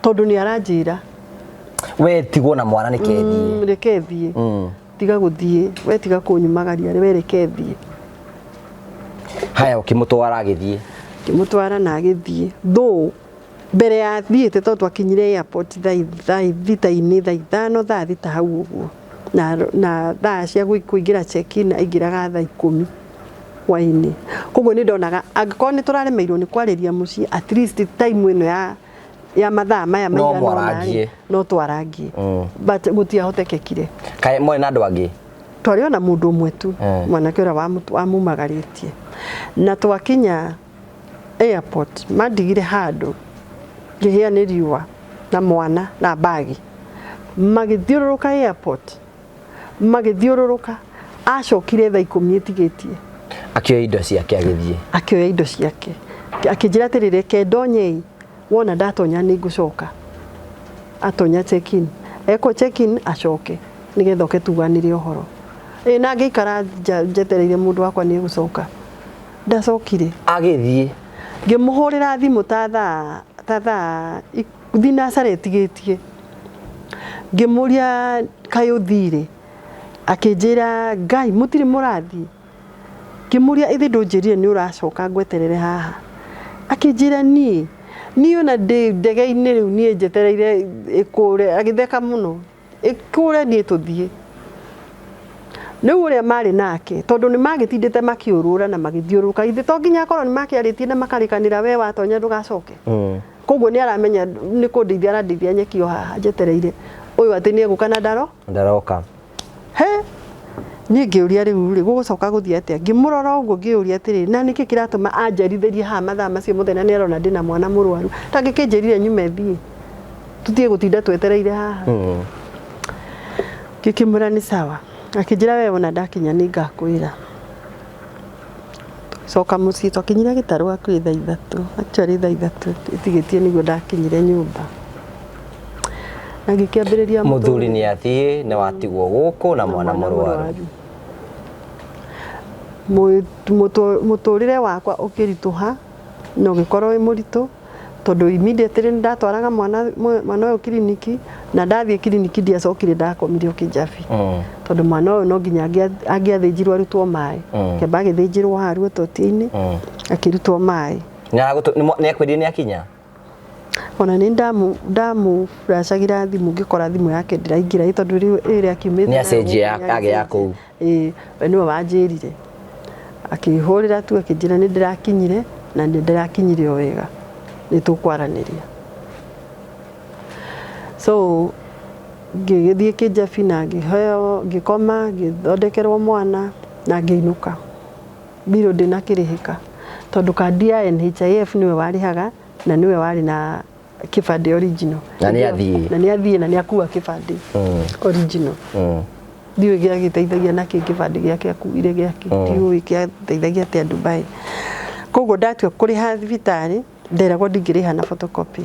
tondũ nĩ aranjĩra we tigwo na mwana reke thiĩ tiga gũthiĩ we tiga kũnyumagaria we reke thiĩ haya ũkĩmũtwara agĩthiĩ ngĩmũtwara na agĩthiĩ though mbere ya thiĩte tondũ twakinyire airport thaa 5 thaa 6 hau ũguo na thaa cia kũingĩra check-in aingĩraga thaa 10 hwaĩ-inĩ koguo nĩ ndonaga angĩkorwo nĩ tũraremeirwo nĩ kwarĩria mũciĩ at least time ĩno ya mathaa maya no twarangie but gũtiahotekekire kaĩ mwe na andũ angĩ twarĩ ona mũndũ ũmwe tu mwanake ũrĩa wamumagarĩtie na twakinya airport mandigire handũ ngĩhĩa nĩ riũa na mwana na bagi magĩthiũrũrũka airport acokire thaa 10 etigĩtie akĩoya indo ciake akĩnjĩra atĩrĩrĩ kendonyei wona ndatonya nĩ ngũcoka atonya check-in check-in acoke nĩgetha oke tuganĩre ũhoro na ngĩikara njetereire mũndũ wakwa nĩ gũcoka ndacokire agĩthiĩ ngĩmũhũrĩra thimũ ta thaa thinacara etigĩtie ngĩmũria kaĩ ũthire akĩnjĩra Ngai mũtirĩ mũrathiĩ ngĩmũria ĩthĩ ndũnjĩrire nĩ ũracoka ngweterere haha akĩnjĩra niĩ ona ndege-inĩ rĩu niĩ njetereire ĩkũre agĩtheka mũno ĩkũre niĩ tũthiĩ rĩu ũrĩa marĩ nake tondũ nĩ magĩtindĩte makĩũrũra na magĩthiũrũka ithe to nginya akorwo nĩ makĩarĩtie na makarĩkanĩra we watonya ndũgacoke koguo nĩ aramenya nĩ kũndeithia arandeithia nyekio haha njetereire ũyũ atĩ nĩ egũka na ndaroka niĩ ngĩũria rĩu gũgũcoka gũthiĩ atĩa ngĩmũrora ũguo ngĩũria atĩrĩ na nĩkĩ kĩratũma anjarithĩrie haha mathaa macio mũthenya nĩ arona ndĩna mwana mũrwaru tangĩkĩnjĩrire nyume thiĩ tũtiĩ gũtinda twetereire haha ngĩkĩmwĩra nĩ sawa akĩnjĩra we ona ndakinya nĩ ngakwĩra coka mũciĩ twakinyire gĩtarũ hakuhĩ thaa 3 actually thaa 3 etigĩtie nĩguo ndakinyire nyũmba na ngĩkĩambĩrĩria mũthuri nĩ athiĩ nĩ watigwo gũkũ na mwana mũrwaru mũtũrĩre wakwa ũkĩritũha na ũgĩkorwo wĩ mũritũ tondũ immediately ndatwaraga mwana ũyũ kiriniki na ndathiĩ kiriniki ndiacokire ndakomire Kijabi tondũ mwana ũyũ no nginya angĩathĩnjirwo arutwo maĩ kĩamba agĩthĩnjirwo haruo toti-inĩ akĩrutwo maĩ nĩ akwĩrire nĩ akinya ona nĩ ndamũflashagira thimũ ngĩkora thimũ yake ndĩraingĩra tondũ ĩrĩa akiumĩte nĩ acenjia agĩa kũu we nĩwe wanjĩrire akĩhũrĩra tu akĩnjĩra nĩ ndĩrakinyire na nĩ ndĩrakinyire o wega nĩ tũkwaranĩria so ngĩgĩthiĩ Kijabi na ngĩkoma ngĩthondekerwo mwana na ngĩinũka biro ndĩna kĩrĩhĩka tondũ kandi ya NHIF nĩwe warĩhaga na nĩwe warĩ na kibande original na nĩ athie na nĩ akua kibande original ndiũĩ gĩagĩteithagia na kibande gĩake akuire gĩake ndiũĩ gĩateithagia atĩa Dubai. Koguo ndatua kũrĩha thibitarĩ nderagwo ndingĩrĩha na photocopy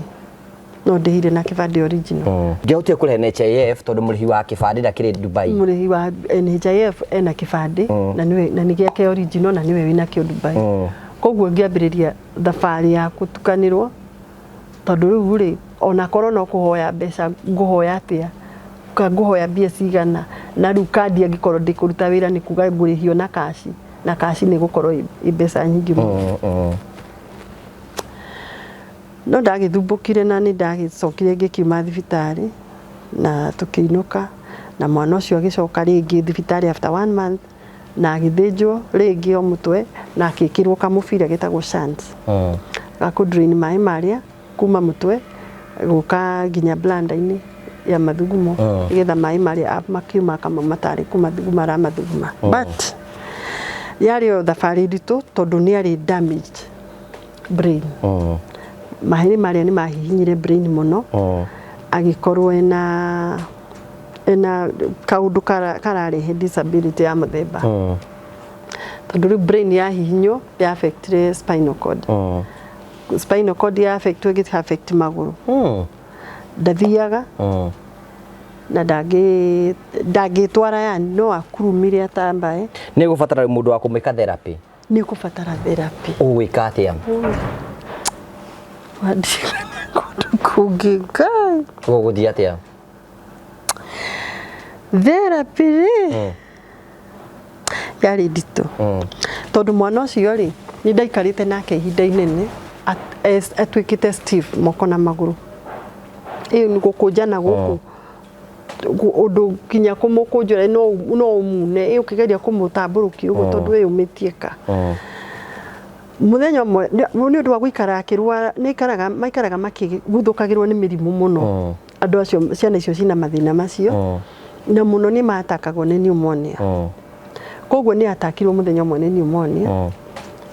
no ndĩhire na kibande original. Ngĩhotire kũrĩha NHIF tondũ mũrĩhi wa kibande ndakĩrĩ Dubai. Mũrĩhi wa NHIF ena kibande na nĩ gĩake original na nĩwe wĩna kĩo Dubai. Koguo ngĩambĩrĩria thabarĩ ya gũtukanĩrwo tondũ rĩu rĩ ona korwo no kũhoya mbeca ngũhoya atĩa ngũhoya mbia cigana na rĩu kandi angĩkorwo ndĩkũruta wĩra nĩ kuga ngũrĩhio na kaci nĩ gũkorwo mbeca nyingĩ mũno. No ndagĩthumbũkire na nĩ ndagĩcokire ngĩkiuma thibitarĩ na tũkĩinũka na mwana ũcio agĩcoka rĩngĩ thibitarĩ after 1 month na agĩthĩnjwo rĩngĩ o mũtwe na akĩkĩrwo kamũbira getagwo shunt gakũdrain maĩ marĩa kuma mũtwe gũka nginya bladder-inĩ ya mathugumo nĩgetha maĩ marĩa makiuma kama matarĩ kumathuguma ra mathuguma. But yarĩ o thabarĩ nditũ tondũ nĩ arĩ damaged brain. Mahĩrĩ marĩa nĩ mahihinyire brain mũno agĩkorwo ena kaũndũ kararehe disability ya mũthemba tondũ rĩu brain yahihinywo ya affectire spinal cord. Spinal cord ya affect magũrũ ndathiaga na ndangĩtwara yani no akurumire atambaye. Nĩ gũbatara mũndũ wa kũmĩka therapy. Nĩ gũbatara therapy. Ũgwĩka atĩa? Kũngĩka ũgũthiĩ atĩa? Therapy yarĩ nditũ tondũ mwana ũcio rĩ nĩ ndaikarĩte nake ihinda inene atuĩkĩte stiff moko na magũrũ. Ĩyo nĩ gũkũnjana gũkũ ũndũ kinya kũmũkũnjũra no ũmune ũkĩgeria kũmũtambũrũkia ũguo tondũ ĩyũmĩtie ka. Mũthenya ũmwe nĩ ũndũ wa gũikara akĩrwara maikaraga makĩguthũkagĩrwo nĩ mĩrimũ mũno andũ acio ciana icio cina mathĩna macio na mũno nĩ matakagwo nĩ pneumonia. Koguo nĩ atakirwo mũthenya ũmwe nĩ pneumonia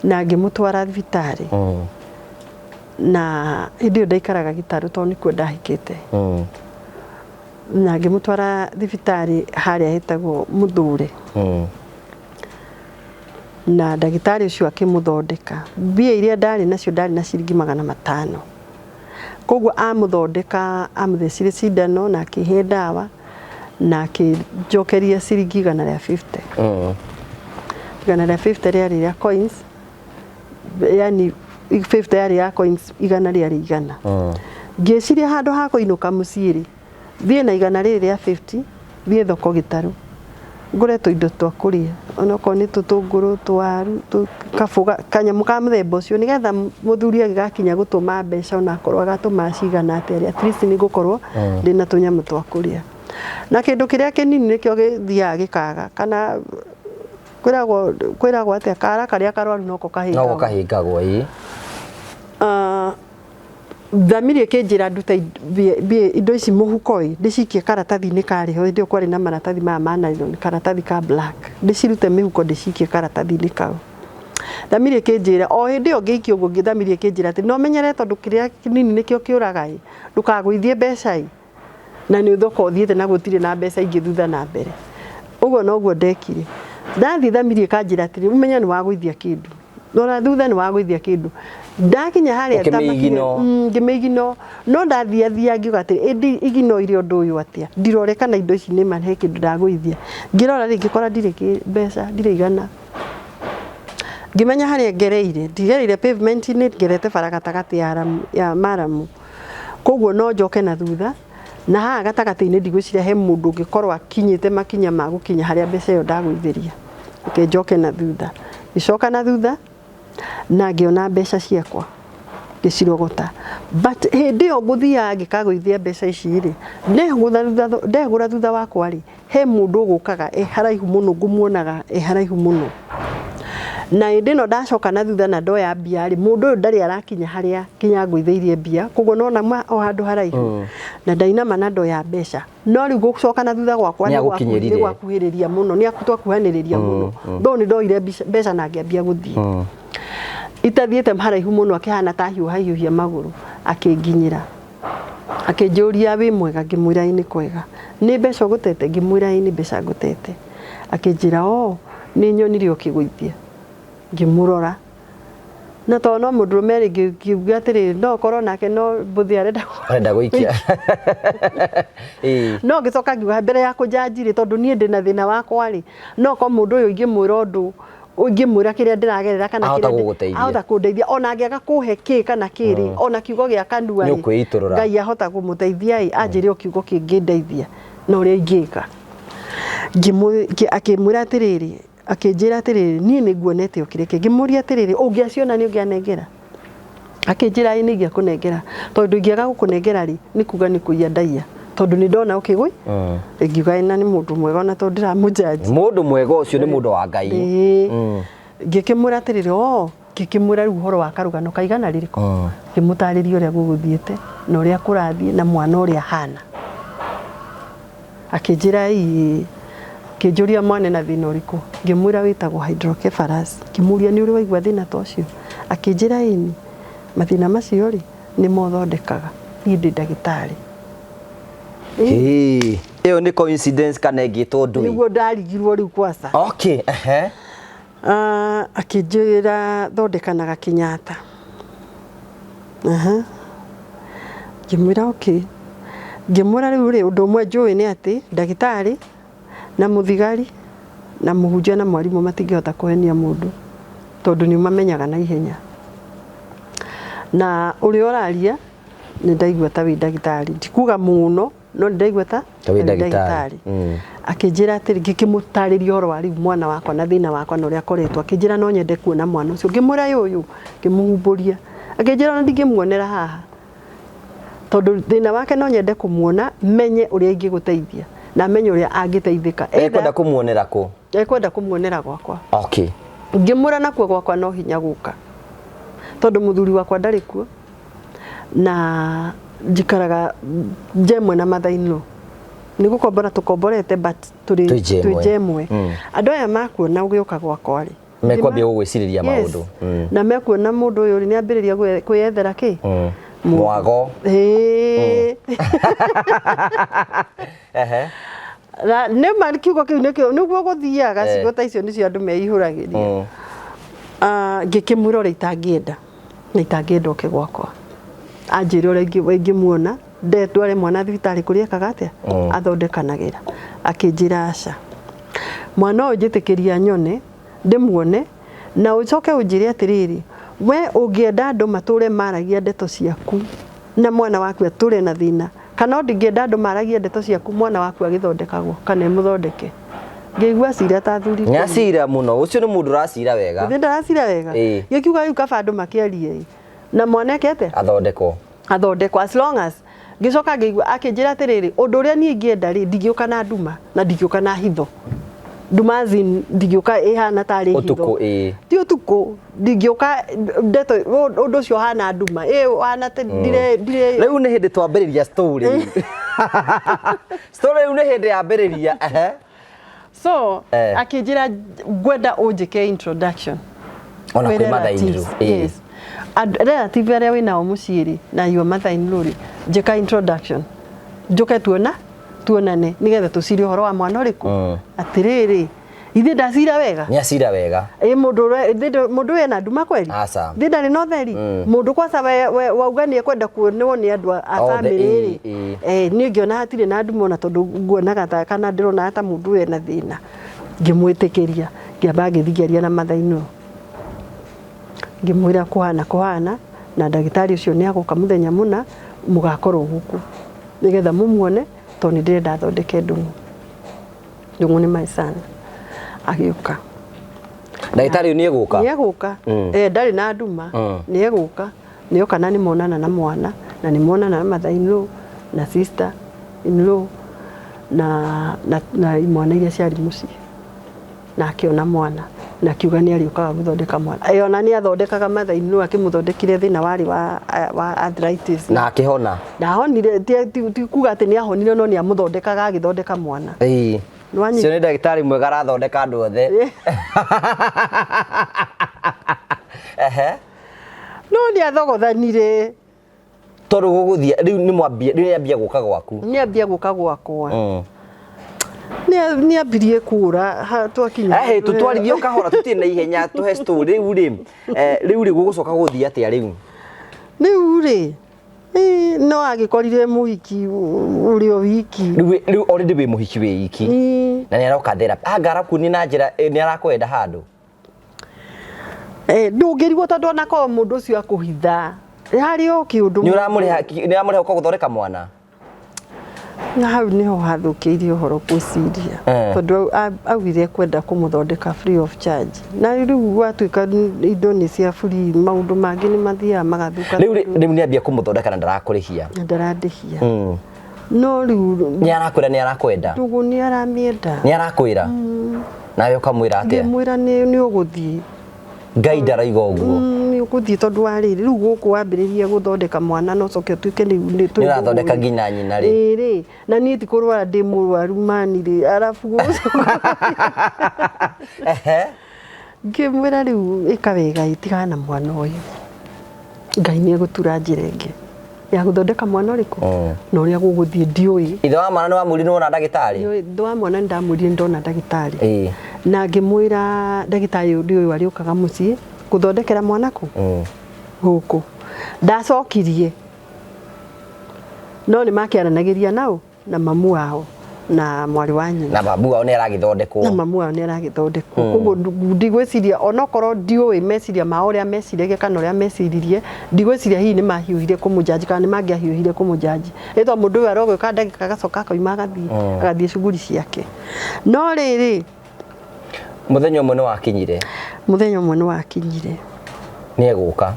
na ngĩmũtwara thibitarĩ na hĩndĩ ĩyo ndaikaraga Gĩtarũ tondũ nĩkuo ndahikĩte na ngĩmũtwara thibitarĩ harĩa hetagwo Mũthũre na ndagĩtarĩ ũcio akĩmũthondeka. Mbia iria ndarĩ nacio ndarĩ na ciringi 500. Koguo amũthondeka amũthecire cindano na akĩhe ndawa na akĩnjokeria ciringi 150. 150 rĩarĩ rĩa coins yani 50 yarĩ ya coins 100 rĩarĩ 100. Ngĩciria handũ ha kũinũka mũciĩ rĩ thiĩ na 100 rĩrĩ rĩa 50 thiĩ thoko Gĩtarũ ngũre tũindo twa kũrĩa onokorwo nĩ tũtũngũrũ twaru kaboga kanyamũ ka mũthemba ũcio nĩgetha mũthuri agĩgakinya gũtũma mbeca ona akorwo agatũma cigana atĩa at least nĩ gũkorwo ndĩna tũnyamũ twa kũrĩa. Na kĩndũ kĩrĩa kĩnini nĩkĩo gĩthiaga gĩkaga kana kwĩragwo atĩa kara karĩa karwaru noko kahingagwo ĩ. Thamirie kĩnjĩra nduta indo ici mũhuko ndĩcikie karatathi-inĩ karĩho hĩndĩ ĩyo kwarĩ na maratathi maya ma nylon karatathi ka black ndĩcirute mĩhuko ndĩcikie karatathi-inĩ kau. Thamirie kĩnjĩra o hĩndĩ ĩyo ngĩikia ũguo ngĩthamirie kĩnjĩra atĩ no menyere tondũ kĩrĩa kĩnini nĩkĩo kĩũraga ndũkagũithie mbeca na nĩ thoko ũthiĩte na gũtirĩ na mbeca ingĩ thutha na mbere. Ũguo noguo ndekire. Ndathiĩ thamirie kanjĩra atĩrĩ ũmenye nĩ wagũithia kĩndũ Nora thutha nĩ wagũithia kĩndũ. Ndakinya harĩa ngĩmĩigino no ndathiathia ngiuga atĩ igino irio ũndũ ũyũ atĩa ndirore kana indo ici nĩ mahe kĩndũ ndagũithia. Ngĩrora rĩngĩ kora ndirĩ mbeca ndirĩ igana. Ngĩmenya harĩa ngereire ndigereire pavement-inĩ ngerete bara gatagatĩ ya Maramu. Koguo no njoke na thutha na haha gatagatĩ-inĩ ndigwĩciria he mũndũ ũngĩkorwo akinyĩte makinya ma gũkinya harĩa mbeca ĩyo ndagũithĩria. Njoke na thutha. Gĩcoka na thutha na ngĩona mbeca ciakwa ngĩcirogota. But hĩndĩ ĩyo ngũthiaga ngĩkagũithia mbeca ici rĩ ndegũra thutha wakwa rĩ he mũndũ ũgũkaga haraihu mũno ngũmuonaga haraihu mũno. Na hĩndĩ ĩno ndacoka na thutha na ndoya mbia rĩ mũndũ ũyũ ndarĩ arakinya harĩa kinya ngũithĩirie mbia koguo nona o handũ haraihu na ndainama na ndoya mbeca no rĩu gũcoka na thutha gwakwa nĩ gwakuhĩrĩria mũno nĩ twakuhanĩrĩria mũno no nĩ ndoire mbeca na ngĩambia gũthiĩ. Itathiĩte haraihu mũno akĩhana ta hiũha hiũhia magũrũ akĩnginyĩra Akĩnjũria wĩ mwega, ngĩmwĩra nĩ kwega. Nĩ mbeca ũgũtete? Ngĩmwĩra nĩ mbeca ngũtete. Akĩnjĩra nĩ nyonire ũkĩgũithia. Ngĩmũrora. Na to no mũndũrũme rĩngĩ ngiuga atĩrĩrĩ no korwo nake no mbũthi arenda gũikia. No ngĩcoka ngiuga mbere ya kũnjanjirĩ tondũ niĩ ndĩna thĩna wakwa rĩ, no ko mũndũ ũyũ ingĩmwĩra ũndũ ũngĩmwĩra kĩrĩa ndĩragerera kana kĩrĩa ahota kũndeithia ona angĩaga kũhe kĩ kana kĩrĩ ona kiugo gĩa kanua rĩ Ngai ahota kũmũteithia anjĩre o kiugo kĩngĩndeithia na ũrĩa ingĩka. Akĩmwĩra atĩrĩrĩ, akĩnjĩra atĩrĩrĩ niĩ nĩ nguonete ũkĩreke. Ngĩmũria atĩrĩrĩ ũngĩaciona nĩ ũngĩanengera? Akĩnjĩra nĩ ingĩakũnengera tondũ ingĩaga gũkũnengera rĩ nĩ kuga nĩ kũiya ndaiya tondũ nĩ ndona ũkĩgũi. Ngiuga ĩna nĩ mũndũ mwega ona tondũ ndiramũjaji. Mũndũ mwega ũcio nĩ mũndũ wa Ngai. Ngĩkĩmwĩra atĩrĩrĩ ngĩkĩmwĩra rĩu ũhoro wa karũgano kaigana rĩrĩkũ. Ngĩmũtarĩria ũrĩa gũgũthiĩte na ũrĩa kũrathiĩ na mwana ũrĩa hana. Akĩnjĩra kĩnjũria mwana na thĩna ũrĩkũ. Ngĩmwĩra wĩtagwo hydrocephalus. Ngĩmũria nĩ ũrĩ waigua thĩna ta ũcio? Akĩnjĩra ĩni mathĩna macio rĩ nĩ mothondekaga niĩ ndĩ ndagĩtarĩ. Ĩyo nĩ coincidence kana ĩngĩtwo ndũĩ? Nĩguo ndarigirwo rĩu kwanza. Okay. Akĩnjĩra thondekanaga Kenyatta. Ngĩmwĩra okay. Ngĩmwĩra rĩu rĩ ũndũ ũmwe njũĩ nĩ atĩ ndagĩtarĩ na mũthigari na mũhunjia na mwarimũ matingĩhota kũhenia mũndũ tondũ nĩ mamenyaga na ihenya. Na ũrĩa ũraria nĩ ndaigua ta wĩ ndagĩtarĩ. Ndikuga mũno no nĩ ndaigua ta wĩ ndagĩtarĩ. Akĩnjĩra atĩrĩ ngĩkĩmũtarĩria ũhoro wa rĩu mwana wakwa na thĩna wakwa na ũrĩa akoretwo. Akĩnjĩra no nyende kuona mwana ũcio. Ngĩmwĩra yũyũ ngĩmũhumbũria. Akĩnjĩra ona ndingĩmuonera haha tondũ thĩna wake no nyende kũmuona menye ũrĩa ingĩgũteithia na menye ũrĩa angĩteithĩka. Ekwenda kũmuonera kũ? Ekwenda kũmuonera gwakwa. Okay. Ngĩmwĩra nakuo gwakwa no hinya gũka tondũ mũthuri wakwa ndarĩ kuo na njikaraga Njemwe na Mathainũ. Nĩ gũkombora tũkomborete but twĩ Njemwe. Andũ aya makuona ũgĩũka gwakwa rĩ mekwambia gũgwĩcirĩria maũndũ. Na mekuona mũndũ ũyũ nĩ ambĩrĩria kwĩyethera kĩ mwago. Nĩ marĩ kiugo kĩu nĩguo gũthiaga ciugo ta icio nĩcio andũ meihũragĩria. Ngĩkĩmwĩra ũrĩa itangĩenda na itangĩenda oke gwakwa. Anjĩra ũrĩa ingĩmuona ndetware mwana thibitarĩ kũrĩa ekaga atĩa athondekanagĩra. Akĩnjĩra aca mwana ũyũ njĩtĩkĩria nyone ndĩmuone na ũcoke ũnjĩre atĩrĩrĩ we ũngĩenda andũ matũre maragia ndeto ciaku na mwana waku atũre na thĩna kana ndingĩenda andũ maragia ndeto ciaku mwana waku agĩthondekagwo kana mũthondeke. Ngĩigua cira ta thuri. Nyacira mũno ũcio nĩ mũndũ ũracira wega. Nĩ ndaracira wega. Gĩkiuga rĩu kaba andũ makĩarie na mwana ekete athondekwo as long as ngĩcoka ngĩigua akĩnjĩra atĩrĩrĩ ũndũ ũrĩa niĩ ingĩenda rĩ ndingĩũka na nduma na ndingĩũka na hitho. Nduma ndingĩũka ĩhana tarĩ hitho. Ũtukũ ti ũtukũ ndingĩũka ndeto ũndũ ũcio hana nduma hana ndire rĩu nĩ hĩndĩ twambĩrĩria story. Story rĩu nĩ hĩndĩ yambĩrĩria. So akĩnjĩra ngwenda ũnjĩke introduction ona kwĩ Mathainũ. Yes. Relative arĩa wĩnao mũciĩ rĩ na yua Mathainũ rĩ njĩka introduction njoke tuonane nĩgetha tũcire ũhoro wa mwana ũrĩkũ. Atĩrĩrĩ ithe ndacira wega. Nĩ acira wega. Mũndũ wena nduma kweli. Ithe ndarĩ na ũtheri. Mũndũ kwanza wauga nĩ ekwenda kuonwo nĩ andũ a family rĩ niĩ ngĩona hatirĩ na nduma ona tondũ nguonaga ta kana ndĩrona ta mũndũ wena thĩna. Ngĩmwĩtĩkĩria ngĩamba ngĩthigeria na Mathainũ. Ngĩmwĩra kũhana na ndagĩtarĩ ũcio nĩ agũka mũthenya mũna mũgakorwo gũkũ nĩgetha mũmuone tondũ nĩ ndĩrenda athondeke ndung'u. Ndung'u nĩ my son. Agĩũka. Ndagĩtarĩ nĩ egũka? Nĩ egũka. Ndarĩ na nduma. Nĩ egũka. Nĩ oka na nĩ monana na mwana na nĩ monana na Mathainũ na sister in law na imwana iria ciarĩ mũciĩ. Na akĩona mwana na kiuga nĩ arĩũkaga gũthondeka mwana. Ona nĩ athondekaga Mathainũ akĩmũthondekire thĩna warĩ wa arthritis. Na akĩhona. Ndahonire ti kuga atĩ nĩ ahonire no nĩ amũthondekaga agĩthondeka mwana. Cio nĩ ndagĩtarĩ mwega arathondeka andũ othe. No nĩ athogothanire Toro guguthia riu ni mwambia ni ambia guka gwaku. Ni ambia guka gwakwa. Ni ambirie kura twakinya. Tutwarithio kahora tutie na ihenya tuhe story riu ri gugucoka guthia atia riu. Riu ri no agikorire muhiki uri o wiki. Riu already we muhiki we wiki. Na ni aroka therapy. Ngara kuni na njira ni arakwenda handu. Ndungirigwo tondu ona ko mundu ucio akuhitha. Hari o kiundu. Ni uramuriha ukaguthondeka mwana. Na hau niho hathukiirie uhoro gwiciria tondu awire kwenda kumuthondeka free of charge na riu gwatuika indo ni cia free maundu mangi ni mathia magathuka riu ni ambia kumuthondeka na ndarakurihia no riu ni arakwira ni arakwenda tugu ni aramienda ni arakwira nawe ukamwira atia mwira ni uguthii Ngai ndaraiga uguo ni uguthii tondu wa riri riu guku wambiriria guthondeka mwana no coke tuike ni turathondeka nginya nyina ri na ni tikurwara ndi murwaru mani ri arafu ngimwira riu ikawega itigana mwana uyu Ngai ni gutura njira ingi ya guthondeka mwana uriku no ria guguthii ndiui ithe wa mwana ni wamwirire wona ndagitari ithe wa mwana ndamwirire ndona ndagitari na ngimwira ndagitari uyu ari ukaga mucii guthondekera mwana ku guku ndacokirie no ni makiaranagiria nao na mamu wao na mwari wa nyina na babu wao ni aragithondekwo na mamu wao ni aragithondekwo koguo ndigwiciria onokorwo ndiui meciria ma uria meciragia kana uria meciririe ndigwiciria hihi ni mahiuhire kumujaji kana ni mangiahiuhire kumujaji etho mundu we arogwika ndagika agacoka akauma agathie shughuli ciake no riri muthenya umwe ni wakinyire ni eguka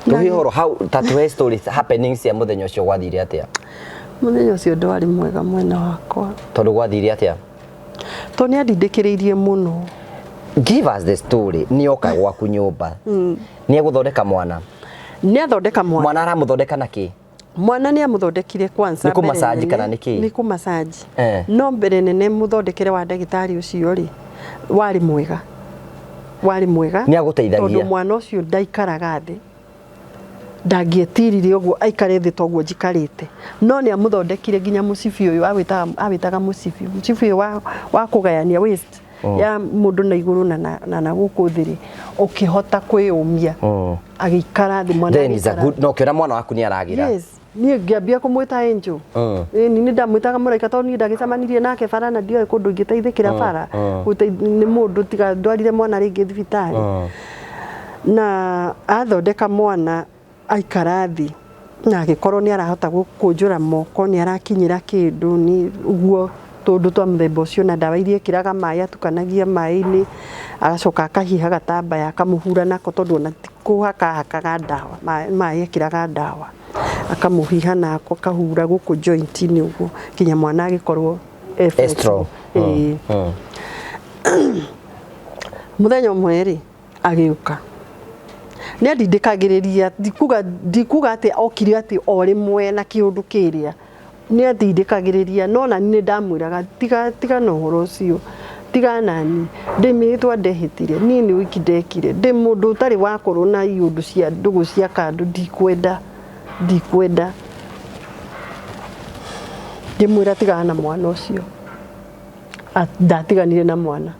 tuhi horo how tatu stories happening cia muthenya ucio gwathire atia muthenya ucio ndwari mwega mwena wakwa tondu gwathire atia to ni andindikiriirie muno give us the story ni oka gwaku nyumba ni eguthondeka mwana mwana aramuthondeka naki mwana ni amuthondekire kwanza ni kumasaji kana niki ni kumasaji no mbere nene muthondekere wa ndagitari ucio ri wari mwega ni aguteithagia tondu mwana ucio ndaikaraga thi ndangietirire uguo aikare thi toguo njikarite no ni amuthondekire nginya mucibi uyu awitaga mucibi uyu wa kugayania waste ya mundu na iguru na guku thiri ukihota kwiyumia agikara thi mwana then is a good no kira mwana waku ni aragira yes ni ngiambia kumwita Angel ni ndamwitaga muraika tondu ni ndagicamanirie nake bara na ndio kundu ngiteithikira bara ni mundu tiga ndwarire mwana ringi thibitari na athondeka mwana aikara thi na agikorwo ni arahota kunjura moko ni arakinyira kindu ni uguo tondu twa mthemba ucio na ndawa iria kiraga mai atukanagia mai-ini agacoka akahiha gatambaya akamuhura nako tondu ona kuhakaga ndawa mai akiraga ndawa akamuhiha nako kahura guku joint-ini uguo kinya mwana agikorwo strong muthenya umwe agiuka ni andindikagiriria ndikuga ati okire ati orimwe na kiundu kiria ni andindikagiriria no na ni ndamwiraga tiga no horo ucio tiga nani ndimitwa ndehitire ni wiki ndekire ndi mundu utari wakorwo na iundu cia ndugu cia kandu ndikwenda ndimwira tiga na mwana ucio ndatiganire na mwana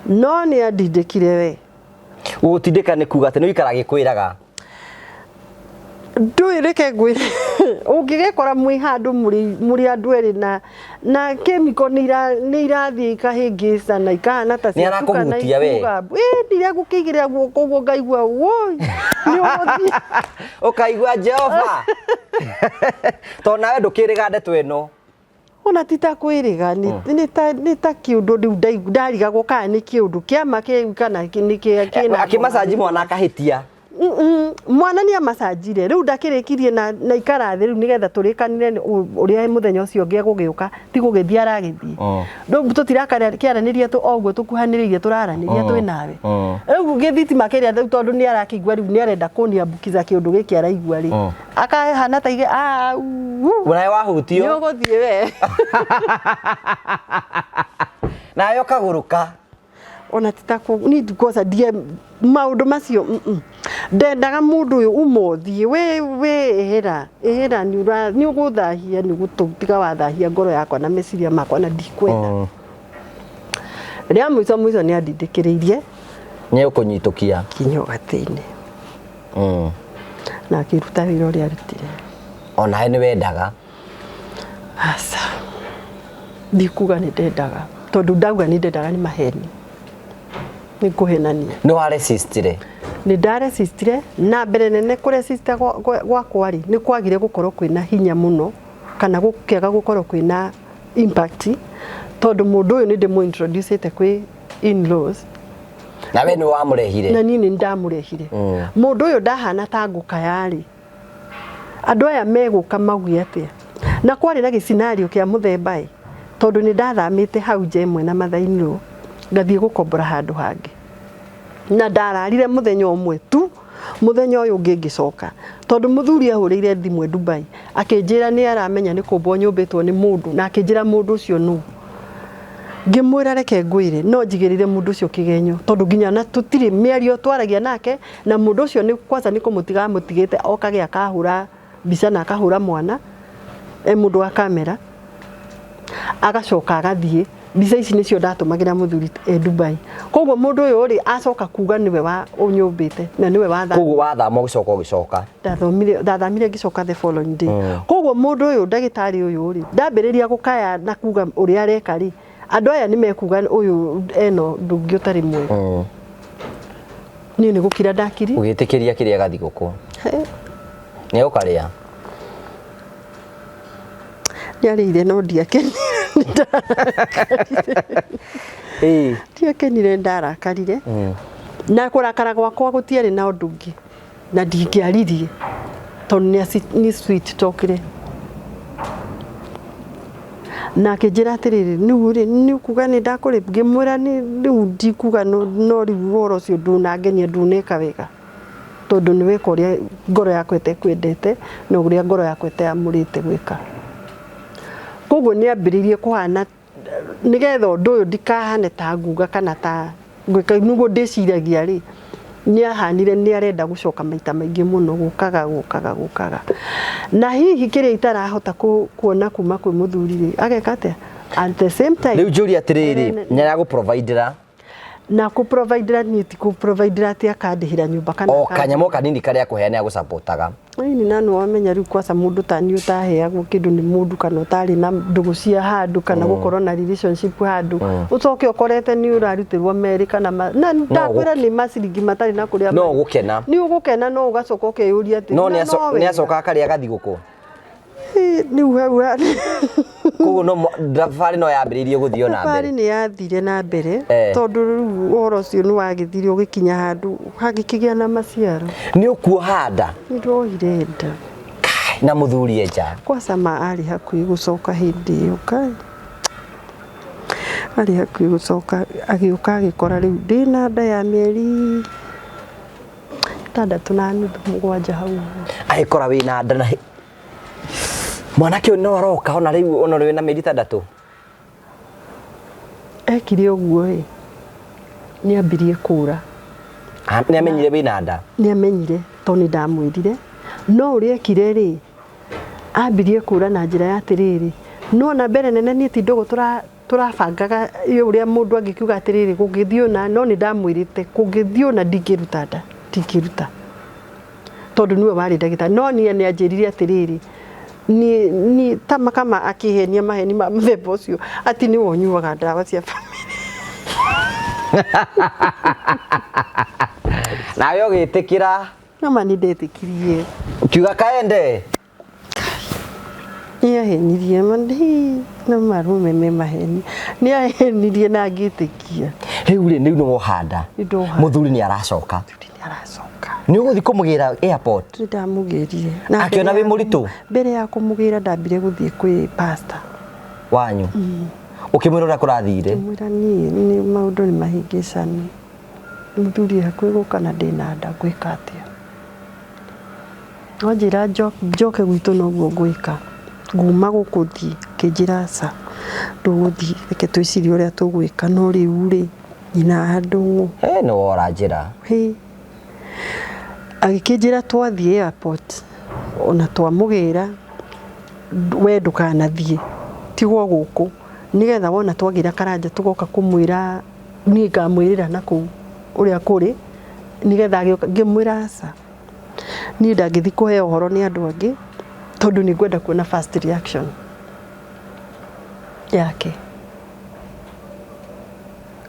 no ni andindikire we gutindika ni kuga ati ni wikara gikwiraga ndwirike gwire ungigekora mwi handu muri andu eri na chemical ni irathie ikahingisa na ikahana ta ni arakuhutia we ndire gukigiria guoko guo ngaigua woi ni uthi ukaigua Jehova to nawe ndukiriga ndeto ino ona tita kwiriga ni ta kiundu ndariga guka ni kiundu kiama kana ni kina akimasaji mwana akahitia mwana ni amasajire riu ndakirikirie na ikara thi riu nigetha turikanire uria muthenya ucio ngia gugiuka ti gugithia aragithie riu tutirakiaraniria tu oguo tukuhaniririe turaraniria twi nawe riu githitima kiria tondu ni arakigua riu ni arenda kuniambukiza kiundu giki araigua ri akahana ta ige unae wahutio ni uguthie we nayo kaguruka ona titako ni because die maundu macio ndendaga mundu uyu umothie we ehera ni uguthahia ni gututiga wathahia ngoro yakwa na meciria makwa na ndikwenda ria mwiso ni andindikiririe nye ukunyitukia kinyo gatini na kiruta wira uria arutire ona ni wendaga asa ndikuga ni ndendaga tondu ndauga ni ndendaga ni maheni ni kuhenania no resistire ni ndaresistire na mbere nene kuresista gwa kwari ni kwagire gukorwo kwina hinya muno kana gukega gukorwo kwina impact tondu mundu uyu ni ndimo introduce te kwi in-laws na we ni wamurehire na nini ndamurehire mundu uyu ndahana ta nguka yari andu aya meguka maugĩ atia na kwari na gicinario kia muthemba tondu ni ndathamite hau jemwe na mathainũ ngathie gukombora handu hangi na ndararire muthenya umwe tu muthenya uyu ungi ngicoka tondu muthuri ahurire thimwe Dubai akinjira ni aramenya ni kumbwo nyumbitwo ni mundu na akinjira mundu ucio nu ngimwira reke ngwire no njigirire mundu ucio kigenyo tondu nginya na tutiri miario twaragia nake na mundu ucio ni kwanza ni kumutiga mutigite okage akahura mbica na akahura mwana mundu wa kamera agacoka agathie mbica ici nicio ndatumagira muthuri Dubai koguo mundu uyu ri acoka kuga niwe wa unyumbite na niwe wa koguo wathama ugicoka ndathamire ngicoka the following day koguo mundu uyu ndagitari uyu ri ndambiriria gukaya na kuga uri areka ri andu aya nimekuga uyu eno ndungi utari mwe ni gukira ndakiri ugitikiria kiria gathiguku ni ukaria yarire no ndiakenire ndiakenire ndarakarire na kurakara gwakwa gutiari na undu ungi na ndingiaririe tondu ni sweet talkire na kijira atiriri ni kuga ni ndakuri ngimwira ni riu ndikuga no riu woro ucio ndunangenia nduneka wega tondu ni weka uria ngoro yakwa itekwendete na uria ngoro yakwa iteamurite gwika koguo ni ambiririe kuhana nigetha undu uyu ndikahane ta nguga kana ta gwika nugo ndiciragia ri ni ahanire ni arenda gucoka maita maingi muno gukaga na hihi kiria itarahota kuona kuma kwi muthuri ri ageka atia at the same time riu njuri atiriri nyaya gu providera na ku providera ni ti ku providera atia kandihira nyumba kana kanyamo kanini karia kuheana ya gusapotaga ni nanu wamenya riu kwasa mundu tani utaheagwo kindu ni mundu kana utari na ndugu cia handu kana gukorwo na relationship handu ucoke ukorete ni urarutirwo America na ndakwira ni maciringi matari na kuria no gukena ni ugukena no ugacoka ukeyuria ati no ni acoka karia gathiguku ni uhewa koguo no thabarĩ no yambĩrĩirie gũthio na mbere thabarĩ nĩ yathire na mbere tondu rĩu ũhoro ũcio nĩ wagĩthire ũgĩkinya handũ hagĩkĩgĩa na maciaro nĩ ũkuoha nda nĩ ndohire nda na mũthuri enja kwacama arĩ hakuhĩ gũcoka hĩndĩ ĩyo kai arĩ hakuhĩ gũcoka agĩũka agĩkora rĩu ndĩna nda ya mĩeri 6.5 hau agĩkora wĩna nda na mwanake no aroka ona riu ona riu na mĩeri 6 ekire ũguo ni ambirie kũra ni amenyire wĩna nda ni amenyire toni ndamwĩrire no ũrĩa ekire ri ambirie kũra na njĩra ya tiriri no na mbere nene ni ti ndogo turabangaga ũrĩa mũndũ angĩkiuga atiriri gũgĩthio na no ni ndamwĩrite gũgĩthio na ndingĩruta nda ndingĩruta tondu niwe warĩ ndagĩtarĩ no ni anjĩrire atiriri ni tama kama akihenia maheni ma mthemba ucio ati ni wonyuaga ndawa cia family nawe ũgĩtĩkĩra nama ni ndetikirie ukiuga kaende ni ahenirie mandi na marume me maheni ni ahenirie na ngĩtĩkia rĩu nĩ wohanda mũthuri nĩ aracoka ni uguthi kumugira airport ndamugirire akiona wi muritu mbere ya kumugira ndambire guthie kwi pastor wanyu ukimwira kurathire mwira ni maundu ni mahingicani muthuri hakuhi gukana ndina nda gwika atia njira njoke gwitu noguo gwika nguma gukuthi kinjira sa nduguthi reke twicirie uria tugwika no riu ri nyina Ndung'u no wora njira agĩkĩnjĩra twathiĩ airport ona twamũgĩra we ndũkanathiĩ tigwo gũkũ nigetha wona twagira Karanja tugoka kumwira niĩ ngamwĩrĩra na kũu ũrĩa kũrĩ nigetha ngĩmwĩra aca niĩ ndangĩthi kũhe ũhoro nĩ andũ angĩ tondũ nĩ ngwenda kuona first reaction yake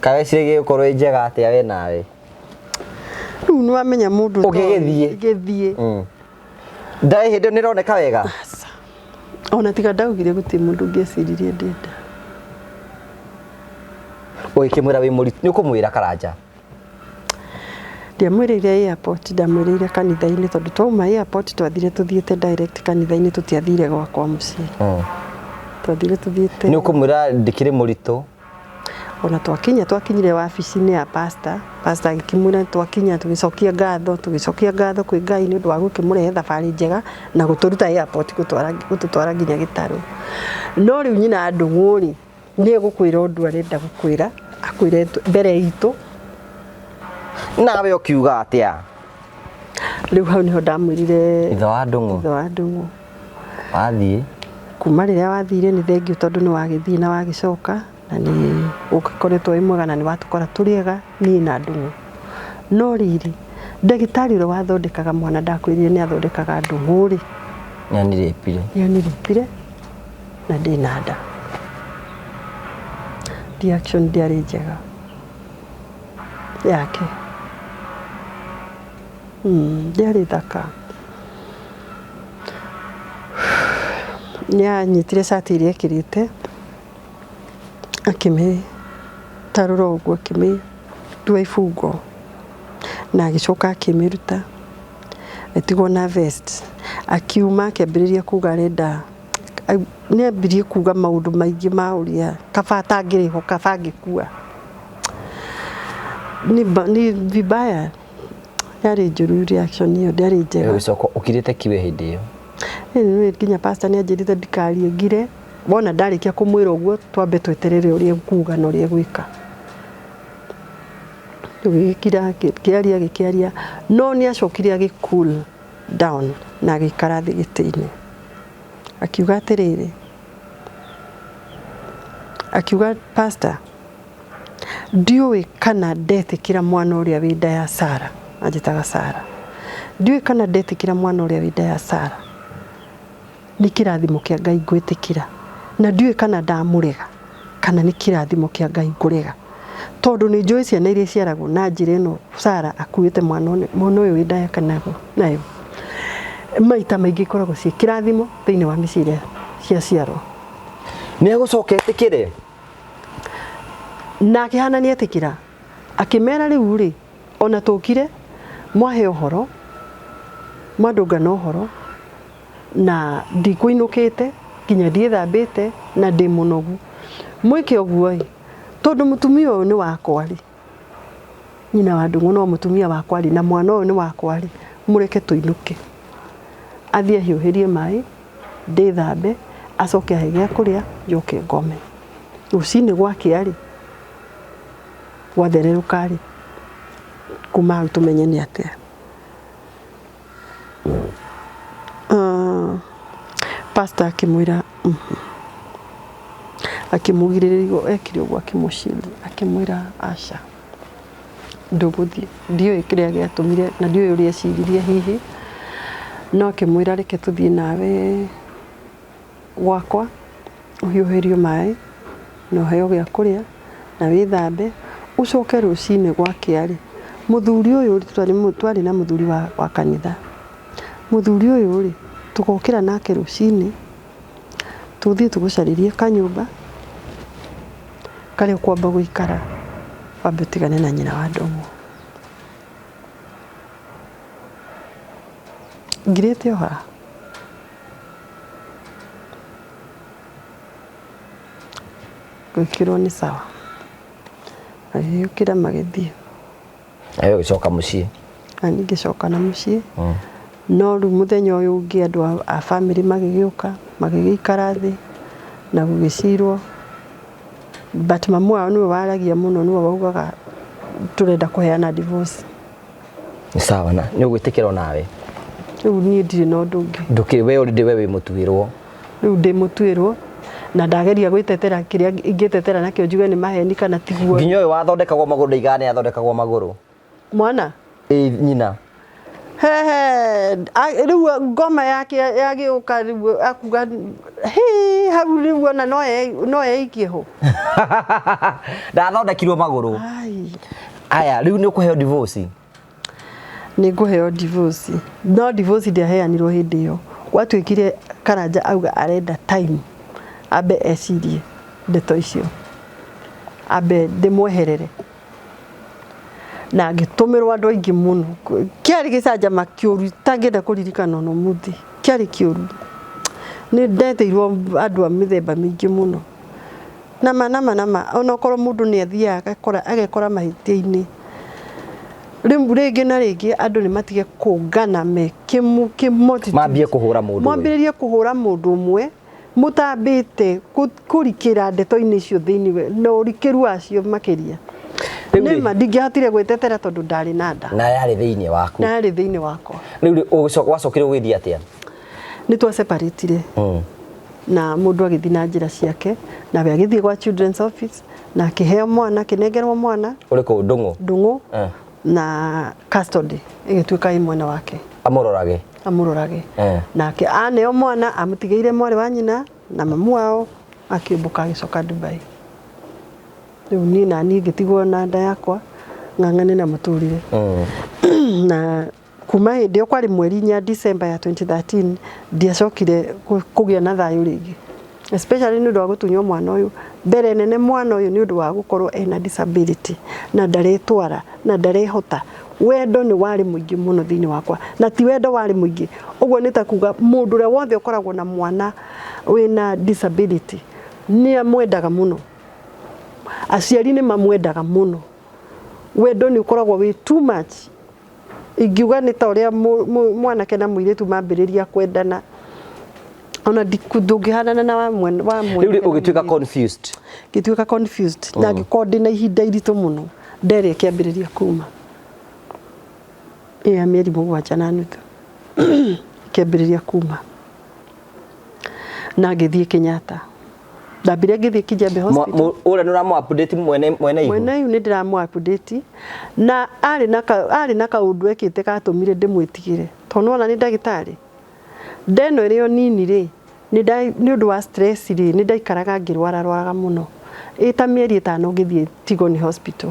kawe cirĩgĩ gũkorwo njega atĩa we nawe rĩu nĩ wamenya mũndũ ũgĩgĩthiĩ ndaĩ hĩndĩ nĩroneka wega ona tiga ndaugire gũtirĩ mũndũ ũngĩeciririe ndĩnda ũgĩkĩmwĩra wĩ mũritũ nĩ ũkũmwĩra Karanja ndiamwĩrĩire airport ndamwĩrĩire kanitha-inĩ tondũ twauma airport twathire tuthiĩte direct kanitha-inĩ tũtiathire gwakwa mũciĩ twathire tuthiĩte nĩ ũkũmwĩra ndĩkĩrĩ mũritũ ona twakinyire wabici-inĩ ya pastor agĩkĩmwĩra twakinya tũgĩcokia ngatho kwĩ Ngai nĩ ũndũ wa gũkĩmũrehe thabarĩ njega na gũtũruta airport gũtũtwara nginya Gĩtarũ no rĩu nyina Ndung'u nĩ egũkwĩra ũndũ arenda gũkwĩra akwĩre mbere itũ nawe ũkiuga atĩa rĩu hau nĩho ndamwĩrire ithe wa Ndung'u wathiĩ kuma rĩrĩa wathire nĩ thengiũ tondũ nĩ wagĩthiĩ na wagĩcoka na nĩ ũkoretwo wĩ mwega na nĩ watũkora tũrĩega niĩ na Ndung'u no rĩrĩ ndagĩtarĩ ũrĩa wathondekaga mwana ndakwĩrire nĩ athondekaga Ndung'u nĩanirĩpire na ndĩna nda reaction ndĩarĩ njega yake ndĩarĩ thaka nĩanyitire cati iria ekĩrĩte akĩmĩtarũra ũguo akĩmĩtua ibungo na agĩcoka akĩmĩruta atigwo na vest akiuma akĩambĩrĩria kuga arenda nĩ ambirie kuga maũndũ maingĩ ma ũrĩa kaba atangĩrĩho kaba angĩkua ni vibaya yarĩ njũru reaction ĩyo ndĩarĩ njega ũgĩcoka ũkirĩte kiwe hĩndĩ ĩyo nĩ nginya pastor nĩ anjĩrĩte ndikarie ngire wona ndarĩkia kũmwĩra ũguo twambe tweterere ũrĩa kuga na ũrĩa gwĩka gĩkĩaria no nĩ acokire agĩ cool down na agĩikara thĩ gĩtĩ-inĩ akiuga atĩrĩrĩ akiuga pastor ndiũĩ kana ndetĩkĩra mwana ũrĩa wĩ nda ya Sara anjĩtaga Sara ndiũĩ kana ndetĩkĩra mwana ũrĩa wĩ nda ya Sara nĩ kĩrathimo kĩa Ngai ngwĩtĩkĩra na ndiũĩ kana ndamũrega kana nĩ kĩrathimo kĩa Ngai ngũrega tondũ nĩ njũĩ ciana iria ciaragwo na njĩra ĩno Sara akuĩte mwana ũyũ wĩ nda ya kanago nayo maita maingĩ ikoragwo ciĩ kĩrathimo thĩinĩ wa mĩciĩ ĩrĩa ciaciarwo nĩ egũcoka etĩkĩre na akĩhana nĩ etĩkĩra akĩmera rĩu rĩ ona tũkire mwahe ũhoro mwandũngana ũhoro na ndikũinũkĩte nginya ndiĩthambĩte na ndĩ mũnogu mwĩke ũguo tondũ mũtumia ũyũ nĩ wakwa rĩ nyina wa Ndung'u no mũtumia wakwa rĩ na mwana ũyũ nĩ wakwa rĩ mũreke tũinũke athiĩ ahiũhĩrie maĩ ndĩthambe acoke ahe gĩa kũrĩa njoke ngome rũcinĩ gwakĩa rĩ gwathererũka rĩ kuma hau tũmenye nĩ atĩa pastor akĩmwĩra akĩmũgirĩrĩria ekire ũguo akĩmũciria akĩmwĩra aca ndũgũthiĩ ndiũĩ kĩrĩa gĩatũmire na ndiũĩ ũrĩa eciririe hihi no akĩmwĩra reke tũthiĩ nawe gwakwa ũhiũhĩrio maĩ na ũheo gĩa kũrĩa na wĩthambe ucoke rũcinĩ gwakĩa rĩ mũthuri ũyũ twarĩ na mũthuri wa kanitha mũthuri ũyũ rĩ tũgokĩra nake rũcinĩ tũthiĩ tũgũcarĩrie kanyũmba karĩa ũkwamba gũikara wambe ũtigane na nyina wa Ndung'u ngirĩte o haha gwĩkĩrwo nĩ sawa agĩũkĩra magĩthiĩ nawe ũgĩcoka mũciĩ na niĩ ngĩcoka na mũciĩ no rĩu mũthenya ũyũ ũngĩ andũ a bamĩrĩ magĩgĩũka magĩgĩikara thĩ na gũgĩcirwo but mamu wao nĩwe waragia mũno nĩwe waugaga turenda kuheana divorce. Ni sawa na ni ugwitikira nawe Riu ni ndire no ndungi ndukiri we uri we mutuirwo riu ndi mutuirwo na ndageria gwitetera kiria ingitetera nakio njuge ni maheni kana tiguo nginyo we wathondekagwo maguru ndigane athondekagwo maguru mwana nyina riu ngoma yake yagiuka riu akuga hau riu na no eikie ho ndathondekirwo maguru aya riu ni ukuheo divorce ni nguheo divorce no divorce ndiaheanirwo hindi iyo gwatuikire Karanja auga arenda time abe ecirie ndeto icio abe ndimweherere na ngitumirwo andu aingi muno kiari gicajama kiuru tangenda kuririkana no muthi kiari kiuru ni ndeteirwo andu a mithemba mingi muno nama ona korwo mundu ni athiaga agekora mahitia-ini rimbu ringi na ringi andu ni matige kungana me kimoti mambie kuhura mundu mwambiririe kuhura mundu umwe mutambite kurikira ndeto-ini icio thiini no rikiru acio makiria Nema ndingihatire gwitetera tondu ndari na nda na yari thiini waku na yari thiini wakwa riu wacokire gwithia atia ni twa separatire na mundu agithii na njira ciake na we agithii kwa children's office na akiheo mwana kinengerwo mwana uriko ndungu na custody igituika imwena wake amurorage nake aneo mwana amutigeire mwari wa nyina na mamu wao akiumbuka agicoka Dubai riu ni na ni gitigwo na nda yakwa ng'ang'ane na muturire na kuma hindi kwari mweri nya December ya 2013 ndiacokire kugia na thayu ringi especially ni ndo gutunyo mwana uyu mbere nene mwana uyu ni undu wa gukorwo ena disability na ndaretwara na ndarehota wendo ni wari muingi muno thiini wakwa na ti wendo wari muingi uguo ni ta kuga mundu re wothe ukoragwo na mwana wina disability ni amwendaga muno aciari ni mamwendaga muno wendo ni ukoragwo wi too much ingiuga ni ta uria mwana kena muiretu mambiriria kwendana ona ndungihanana na wa mwe riu ugituika confused na ngikodi na ihinda iritu muno ndere kiambiriria kuma mieri mugwanja na nuthu kiambiriria kuma na ngithie Kenyatta ndambire ngithie Kijembe hospital ura nura mu update mwene yu ni ndiramu update na ari na kaundu ekite gatumire ndimwitigire tondu ona ni ndagitari ndeno irio nini ri ni undu wa stress ri ni ndaikaraga ngirwara muno ita mieri 5 ngithie Tigoni hospital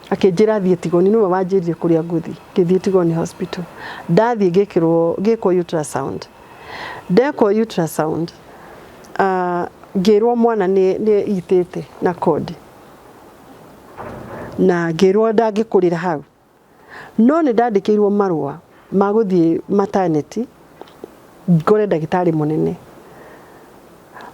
akinjira thie Tigoni no wanjiririe kuria nguthi ngithie Tigoni hospital ndathie ngikwo ultrasound ndeko ultrasound ngirwo mwana ni itete na kodi na ngirwo ndangikurira hau no ni ndandikirwo marua maguthie maternity ngore ndagitari munene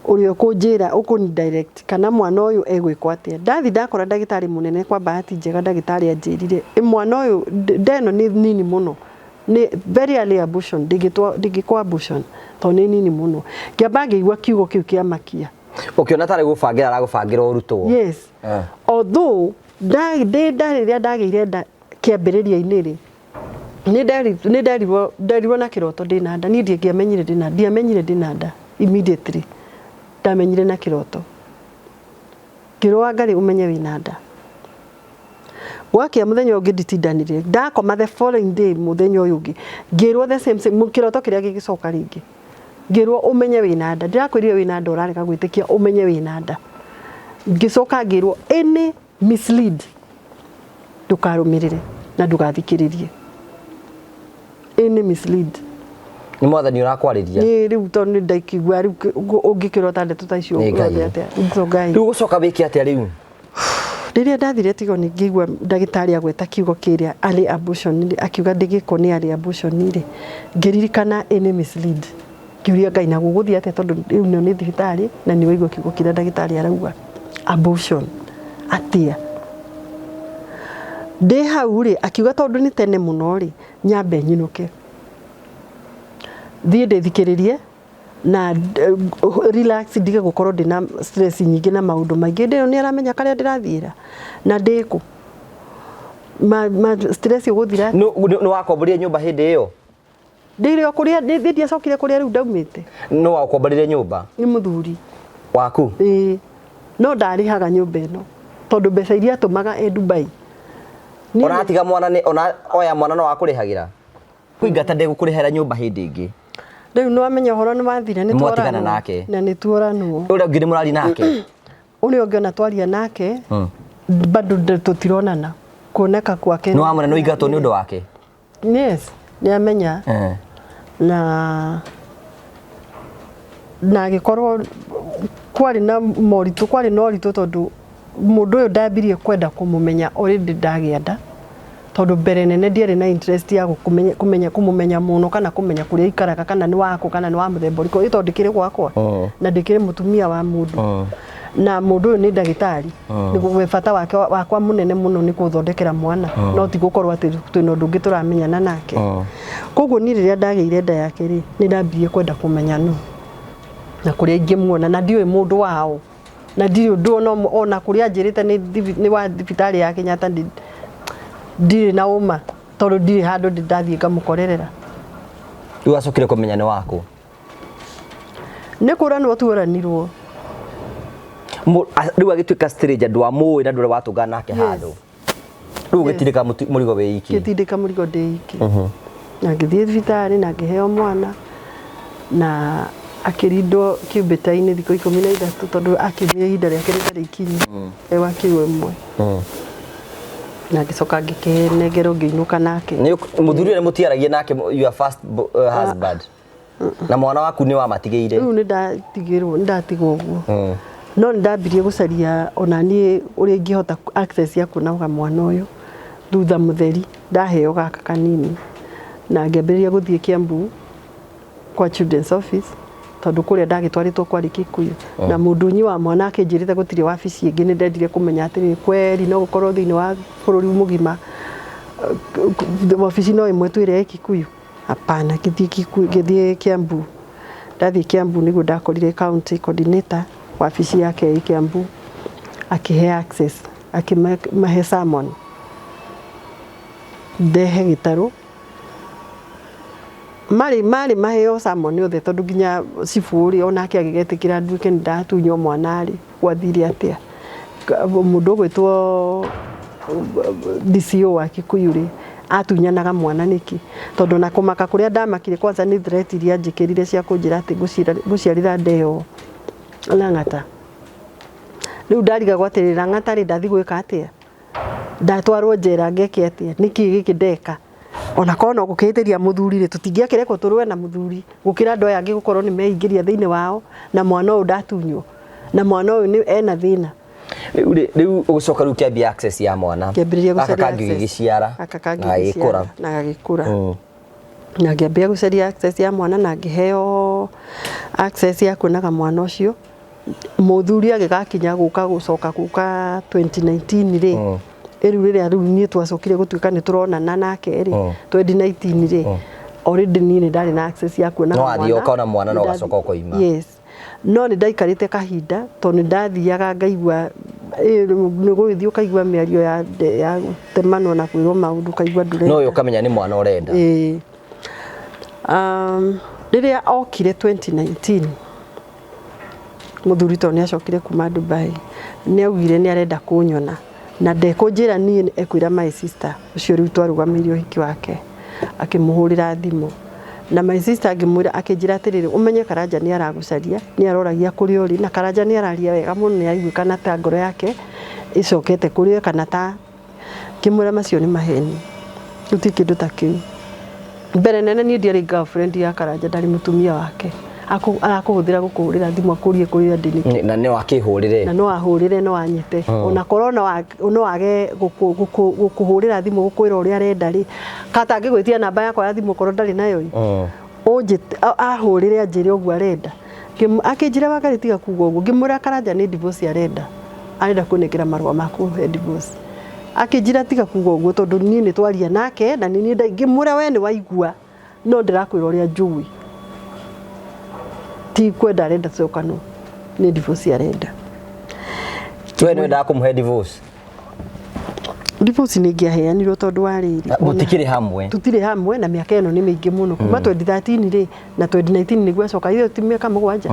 urio kunjira ukuni direct kana mwana uyu egwikwa atia ndathi ndakora ndagitari munene kwa bahati njega ndagitari anjirire mwana uyu ndeno ni nini muno ni very early abortion digikwa abortion to ni nini muno kiambange igwa kiugo kiu kia makia ukiona tare gubangira aragubangira urutwo yes although ndariria ndagire nda kiambiriria-ini ri ni ndaribwo na kiroto ndina nda ni ndiamenyire ndina nda immediately ndamenyire na kiroto kirwa ngari umenye wina nda gwakia muthenya ungi nditindanire ndakoma the following day muthenya uyu ungi ngirwo the same kiroto kiria gigicoka ringi ngirwo umenye wina nda ndirakwirire wina nda urareka gwitikia umenye wina nda ngicoka ngirwo any mislead ndukarumirire na ndugathikiririe any mislead ni mwathani urakwariria ni riu to ni ndaikigwa riu ungikirota ndeto ta icio atia ngai riu gucoka wiki atia riu riria ndathire Tigoni ngigwa ndagitari agweta kiugo kiria ali abortion akiuga ndigiko ni ali abortion ri ngiririkana any mislead ngiuria ngai na guguthia atia tondu riu ni thibitari na ni waigwa kiugo kiria ndagitari arauga abortion atia ndi hau ri akiuga tondu ni tene muno ri nyambe nyinuke thie ndithikiririe na relax ndige gukorwo ndina stress nyingi na maundu maingi ndino ni aramenya karia ndirathira na ndiku stress uguthira no wakomborire nyumba hindi iyo ndire okuria ndia cokire kuria riu ndaumite no wakomborire nyumba ni muthuri waku no ndarihaga nyumba ino tondu mbeca iria tumaga Dubai ona tiga mwana ni ona oya mwana no wakurihagira kuingata ndegukurihaira nyumba hindi ingi riu no amenya horo ni wathire ni twarana nake na ni tuoranwo uria ngiri murari nake uri ongiona twaria nake bado tutironana kuoneka kwake no amana no ingatwo ni undu wake yes ni amenya na gikorwo kwari na moritu kwari no ritu tondu mundu uyu ndambirie kwenda kumumenya already ndagienda tondu mbere nene ndiari na interest ya kumumenya muno kana kumenya kuria ikaraga kana ni wako kana ni wa muthemba uriko ito ndikire gwakwa na ndikire mutumia wa mundu na mundu uyu ni ndagitari ni gwefata wake wakwa munene muno ni kuthondekera mwana no ti gukorwo ati twina undu ungi turamenyana nake koguo ni riria ndageire nda yake ri ni ndambirie kwenda kumenya no na kuria ingimuona na ndiwe mundu wao na ndio no ona kuria njirite ni wa thibitari ya Kenyatta ndire na uma tondu ndire handu ndathie ngamukorerera riu acokire kumenya ni wako ni kuranwo tuoranirwo riu agituika stranger ndwamui na ndure watungana nake handu riu gitindika murigo we iki gitindika murigo ndi iki na ngithie thibitari na ngiheo mwana na akirindo kiubetaini thiko 13 tondu akimia ihinda riake rikinyi ewa kiwe mwe na gicoka ngikenegero ngiinuka nake ni muthuri ni mutiaragia nake your first husband na mwana waku ni wa matigeire riu ni ndatigwo uguo no ndambirie gucaria ona ni uri ngihota access ya kuona mwana uyu thutha mutheri ndaheo gaka kanini na ngiambiriria guthie Kiambu kwa children's office tondu kuria ndagitwaritwo kwari Kikuyu na mundunyi wa mwana akinjirite gutiri wabici ingi ni ndendire kumenya atiri kweri no gukorwo thiini wa bururi mugima wabici no imwe twire Kikuyu hapana githie Kiambu ndathie Kiambu niguo ndakorire county coordinator wabici yake i Kiambu akihe access akimahe summon ndehe gitaru mari maheo summon yothe tondu nginya ciburi onake agigetikira nduike ndatunyo mwana ri gwathire atia mundu gwitwo DCO wa Kikuyu ri atunyanaga mwana niki tondu na kumaka kuria ndamakire kwanza ni threat iria njikirire cia kunjira ati guciarira ndeo Lang'ata riu ndariga gwatirira Lang'ata ri ndathi gwika atia ndatwarwo njera ngeke atia niki giki ndeka ona kono gukiteria muthuri ri tutingiakirekwo turwe na muthuri gukira ndo yangi gukorwo ni meingiria thiini wao na mwana uyu ndatunyo na mwana uyu ni ena thina riu ugucoka riu kiambia access ya mwana akakangigiciara na agikura na ngiambia gucaria access ya mwana na ngiheo access ya kuonaga mwana ucio muthuri agigakinya guka gucoka guka 2019 ri riu ni twacokire gutuika ni turonana nake ri 2019 ri already ni ndari na access ya kuonaga mwana no athio kaona mwana no gacoka koima yes no ni ndaikarite kahinda tondu ndathiaga ngaigua ni guthio kaigua miario ya temano na kwirwo maundu kaigua ndure no yo kamenya ni mwana urenda riria okire 2019 muthuri to ni acokire kuma Dubai ni augire ni arenda kunyona na ndekunjira ni ekwira my sister ucio riu twarugamirio hiki wake akimuhurira thimu na my sister agimwira akinjira atiriri umenye Karanja ni aragucaria ni aroragia kuri uri na Karanja ni araria wega muno ni aiguikana ta ngoro yake icokete kuri kana ta kimwira macio ni maheni uti kindu ta kiu mbere nene ni ndiari girlfriend ya Karanja ndari mutumia wake arakuhuthira gukuhurira thimu akurie kuria ndini na no akihurire na no ahurire no anyite ona korona no wage gukuhurira thimu gukwira uria arenda ri kata angigwitia namba yakwa ya thimu korwo ndari nayo unje ahurire anjire ugu arenda akinjira wakari tiga kuga ugu ngimura Karanja ni divorce arenda kunekera marwa maku divorce akinjira tiga kuga ugu tondu ni ni twaria nake na ni ngimura we ni waigua no ndirakwira uria njui ti kwenda arenda cokano ni divorce arenda we ni nda kumhe divorce divorce nä ngä aheanirwo tondå wa rä mutikire hamwe tutirä hamwe na mä aka ä no nä mä ingä må no kuma 2013 rä na 2019 nä guo acoka ithe ti mä aka må gwanja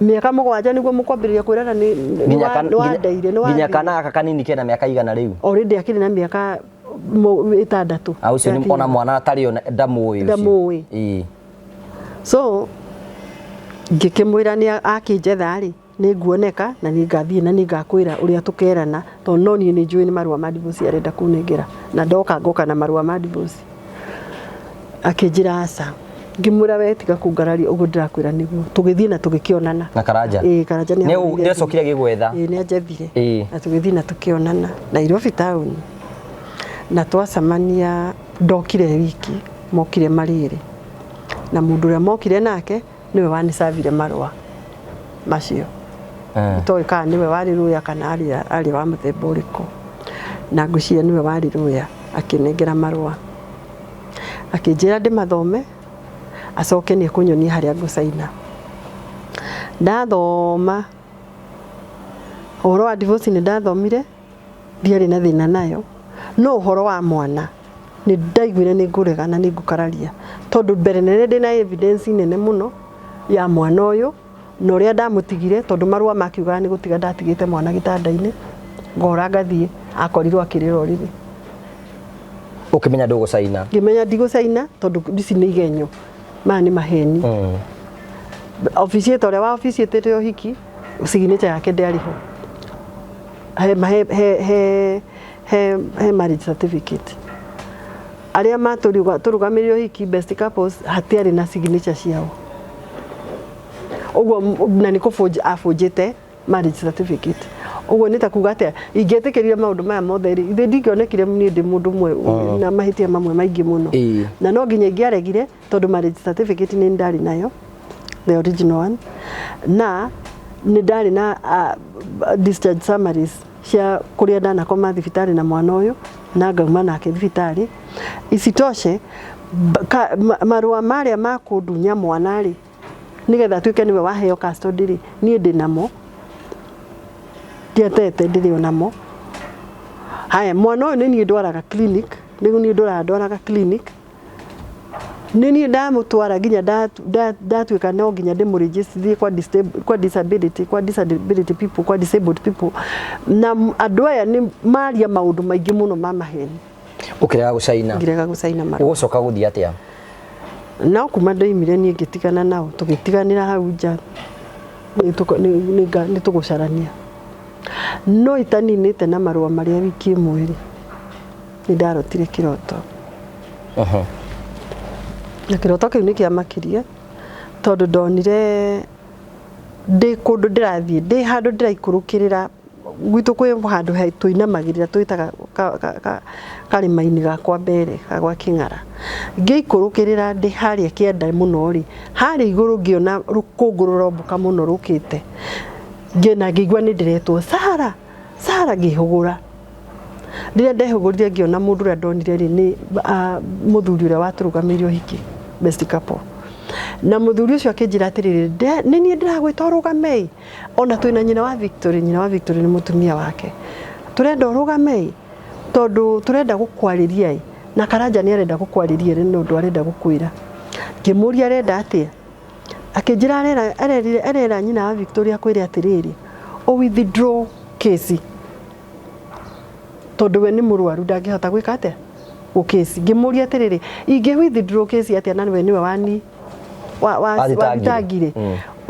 mä aka må gwanja nä guo må kwambä rä ria kwä rana nä wandeire nginya kana gaka kanini kena mä aka igana rä u already akirä na mä aka 6 au cio nä ona mwana atarä ndamå so ngä kä mwä ra nä akä njetha rä nä nguoneka na nä ngathiä na nä ngakwä ra å rä a tå kerana tondå no niä nä njå nä marua ma divorce arenda kunengera na ndoka ngoka na marua ma divorce akä njä ra aca ngä mwä ra we tiga kå ngararia å guo ndä rakwä ra nä guo tå gä thiä na tå gä kä onana na Karanja Karanja nä acokire gä gwetha nä anjethire na tå gä thiä na tå kä onana Nairobi town na twacamania ndokire wiki mokire marä rä na må ndå å rä a mokire nake nä we wanä cavire marua macio toä kana nä we warä rå ya kana arä wa må themba å rä kå na ngå cia nä we warä rå ya akä nengera marua akä njä ra ndä mathome acoke nä ekå nyonia harä a ngå caina ndathoma å horo wa divorce nä ndathomire ndiarä na thä na nayo no å horo wa mwana nä ndaiguire nä ngå rega na nä ngå kararia tondå mbere nene ndä na evidence nene må no ya mwana å yå na å rä a ndamå tigire tondå marua makiugaga nä gå tiga ndatigä te mwana gä tanda-inä ngora ngathiä akorirwo akä rä ra å rä rä å kä menya ndå gå caina ngä menya ndigå caina tondå ndici nä igenyo maya nä maheni officiate å rä a wa officiate te å hiki signature yake ndäarä ho he marriage certificate arä a tå rugamä rä å hiki best couples hatiarä na signature ciao uguo na nä kå abånjä te marriage certificate uguo nä ta kuga atä ingä tä kä rire maå ndå maya mothe rä ithe ndingäonekire niä ndä må ndå mwe na mahä tia mamwe maingä må no na no nginya ingä aregire tondå marriage certificate nä ndarä nayo the original one na nä ndarä na discharge summaries cia kå rä a ndanakoma thibitarä na mwana å yå na ngauma nake thibitarä icitoshe marua marä a ma kå ndunya mwana rä nä getha tuä ke nä we waheo custody rä niä ndä namo ndiatete ndä rä o namo haya mwana å yå nä niä ndwaraga clinic nä niä ndwaraga clinic nä niä ndamå twara nginya ndatuä ka no nginya ndä må register kwa disability people kwa disabled people na andå aya nä maria maå ndå maingä må no ma maheni å kä rega gå caina ngirega gå caina å gå coka gå thiä atä a no kuma ndoimire niä ngä tigana nao tå gä tiganä ra hau nja nä tå gå carania no itaninä te na marua marä a wiki ä mwe rä nä ndarotire kä roto na kä roto kä u nä kä amakirie tondå ndonire ndä kå ndå ndä rathiä ndä handå ndä raikå rå kä rä ra gwitå kwä handå tå inamagä rä ra twä taga karä mainä gakwa mbere gagwa kä ng'ara ngä ikå rå kä rä ra ndä harä a kä enda må no rä harä igå rå ngä ona rå kå ngå rå rombåka må no rå kä te ngä igua nä ndä retwo Sara ngä hå gå ra rä rä a ndehå gå rire ngä ona må ndå å rä a ndonire rä nä må thuri å rä a watå rå gamä ire å hiki best couple na må thuri å cio akä njä ra atä rä rä nä niä ndä ragwä ta å rå game ona twä na nyina wa Victory nä må tumia wake tå renda å rå game tondå tå renda gå kwarä ria na Karanja nä arenda gå kwarä ria nä å ndå arenda gå kwä ra ngä må ria arenda atä akä njä ra arera nyina wa Victoria akwä re atä rä rä å withdraw case tondå we nä må rwaru ndangä hota gwä ka atä gå case ngä må ria atä rä rä ingä withdraw case atä na we nä we wani wathitangire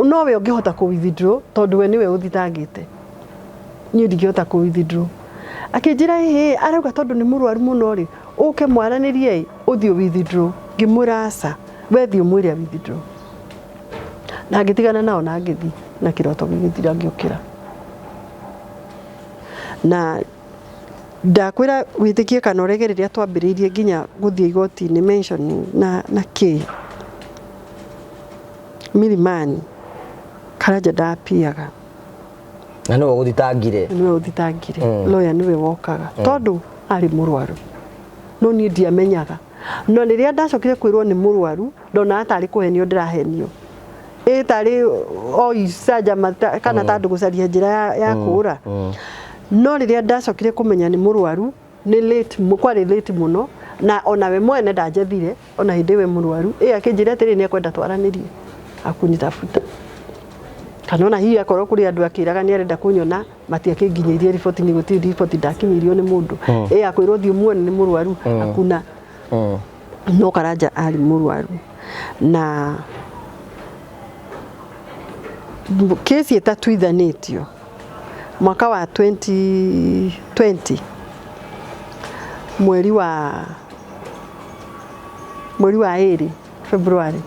no we å ngä hota kå withdraw tondå we nä we å thitangä te niä ndingä hota kå withdraw akä njä ra hä arauga tondå nä må rwaru må no rä å ke mwaranä rie å thiä withdraw ngä mwä ra aca we thiä å mwä re a withdraw na ngä tigana nao na ngä thiä na kä roto gä gä thira ngä å kä ra na ndakwä ra wä tä kie kana å rege rä rä a twambä rä irie nginya gå thiä igoti-inä mention na kä Milimani Karanja ndapiaga na nä we gå thitangire nä we å thitangire lawyer nä we wokaga tondå arä må rwaru no niä ndiamenyaga no rä rä a ndacokire kwä rwo nä må rwaru ndona atarä kå henio ndä rahenio ä tarä oicanja kana tandå gå caria njä ra ya kå ra no rä rä a ndacokire kå menya nä må rwaru ni late kwari late muno na ona we mwene ndanjethire ona hindi we murwaru akinjira atiri ni akwenda twaranirie akunyitafuta kana ona hihi akorwo kuri andu akiraga ni arenda kunyona matiakinginyirie report ni guti report ndakinyirio ni mundu akwirwo thio muone ni murwaru akuna no Karanja ari murwaru na kesi etatuithanitio mwaka wa 2020 mweri wa eri February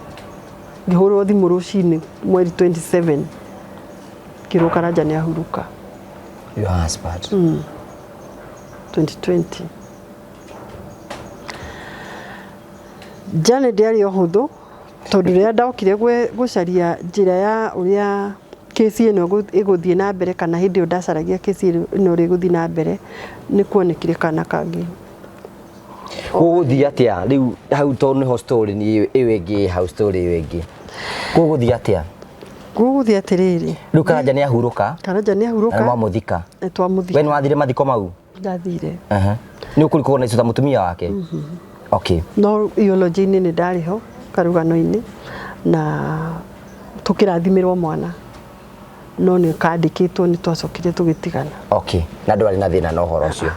ngihurwo thimu rucini mweri 27 kiro Karanja ni ahuruka your husband 2020 jane ndiari ohuthu tondu ria ndokire gucaria njira ya uria kesi ino iguthie na mbere kana hindi ndacaragia kesi ino iguthie na mbere ni kuonekire kana kangi guguthie atia riu hau tondu ho story ni iwe ingi hau story iwe ingi guguthie atia guguthie atiriri riu Karanja ni ahuruka na mwamuthika we ni wathire mathiko mau ndathire ni ukurikwo na icuta mutumia wake okay no eulogy ni ndariho karugano-ini na tukirathimirwo mwana no ni kandikitwo ni twacokire tugitigana okay na ndwari na thina no horo ucio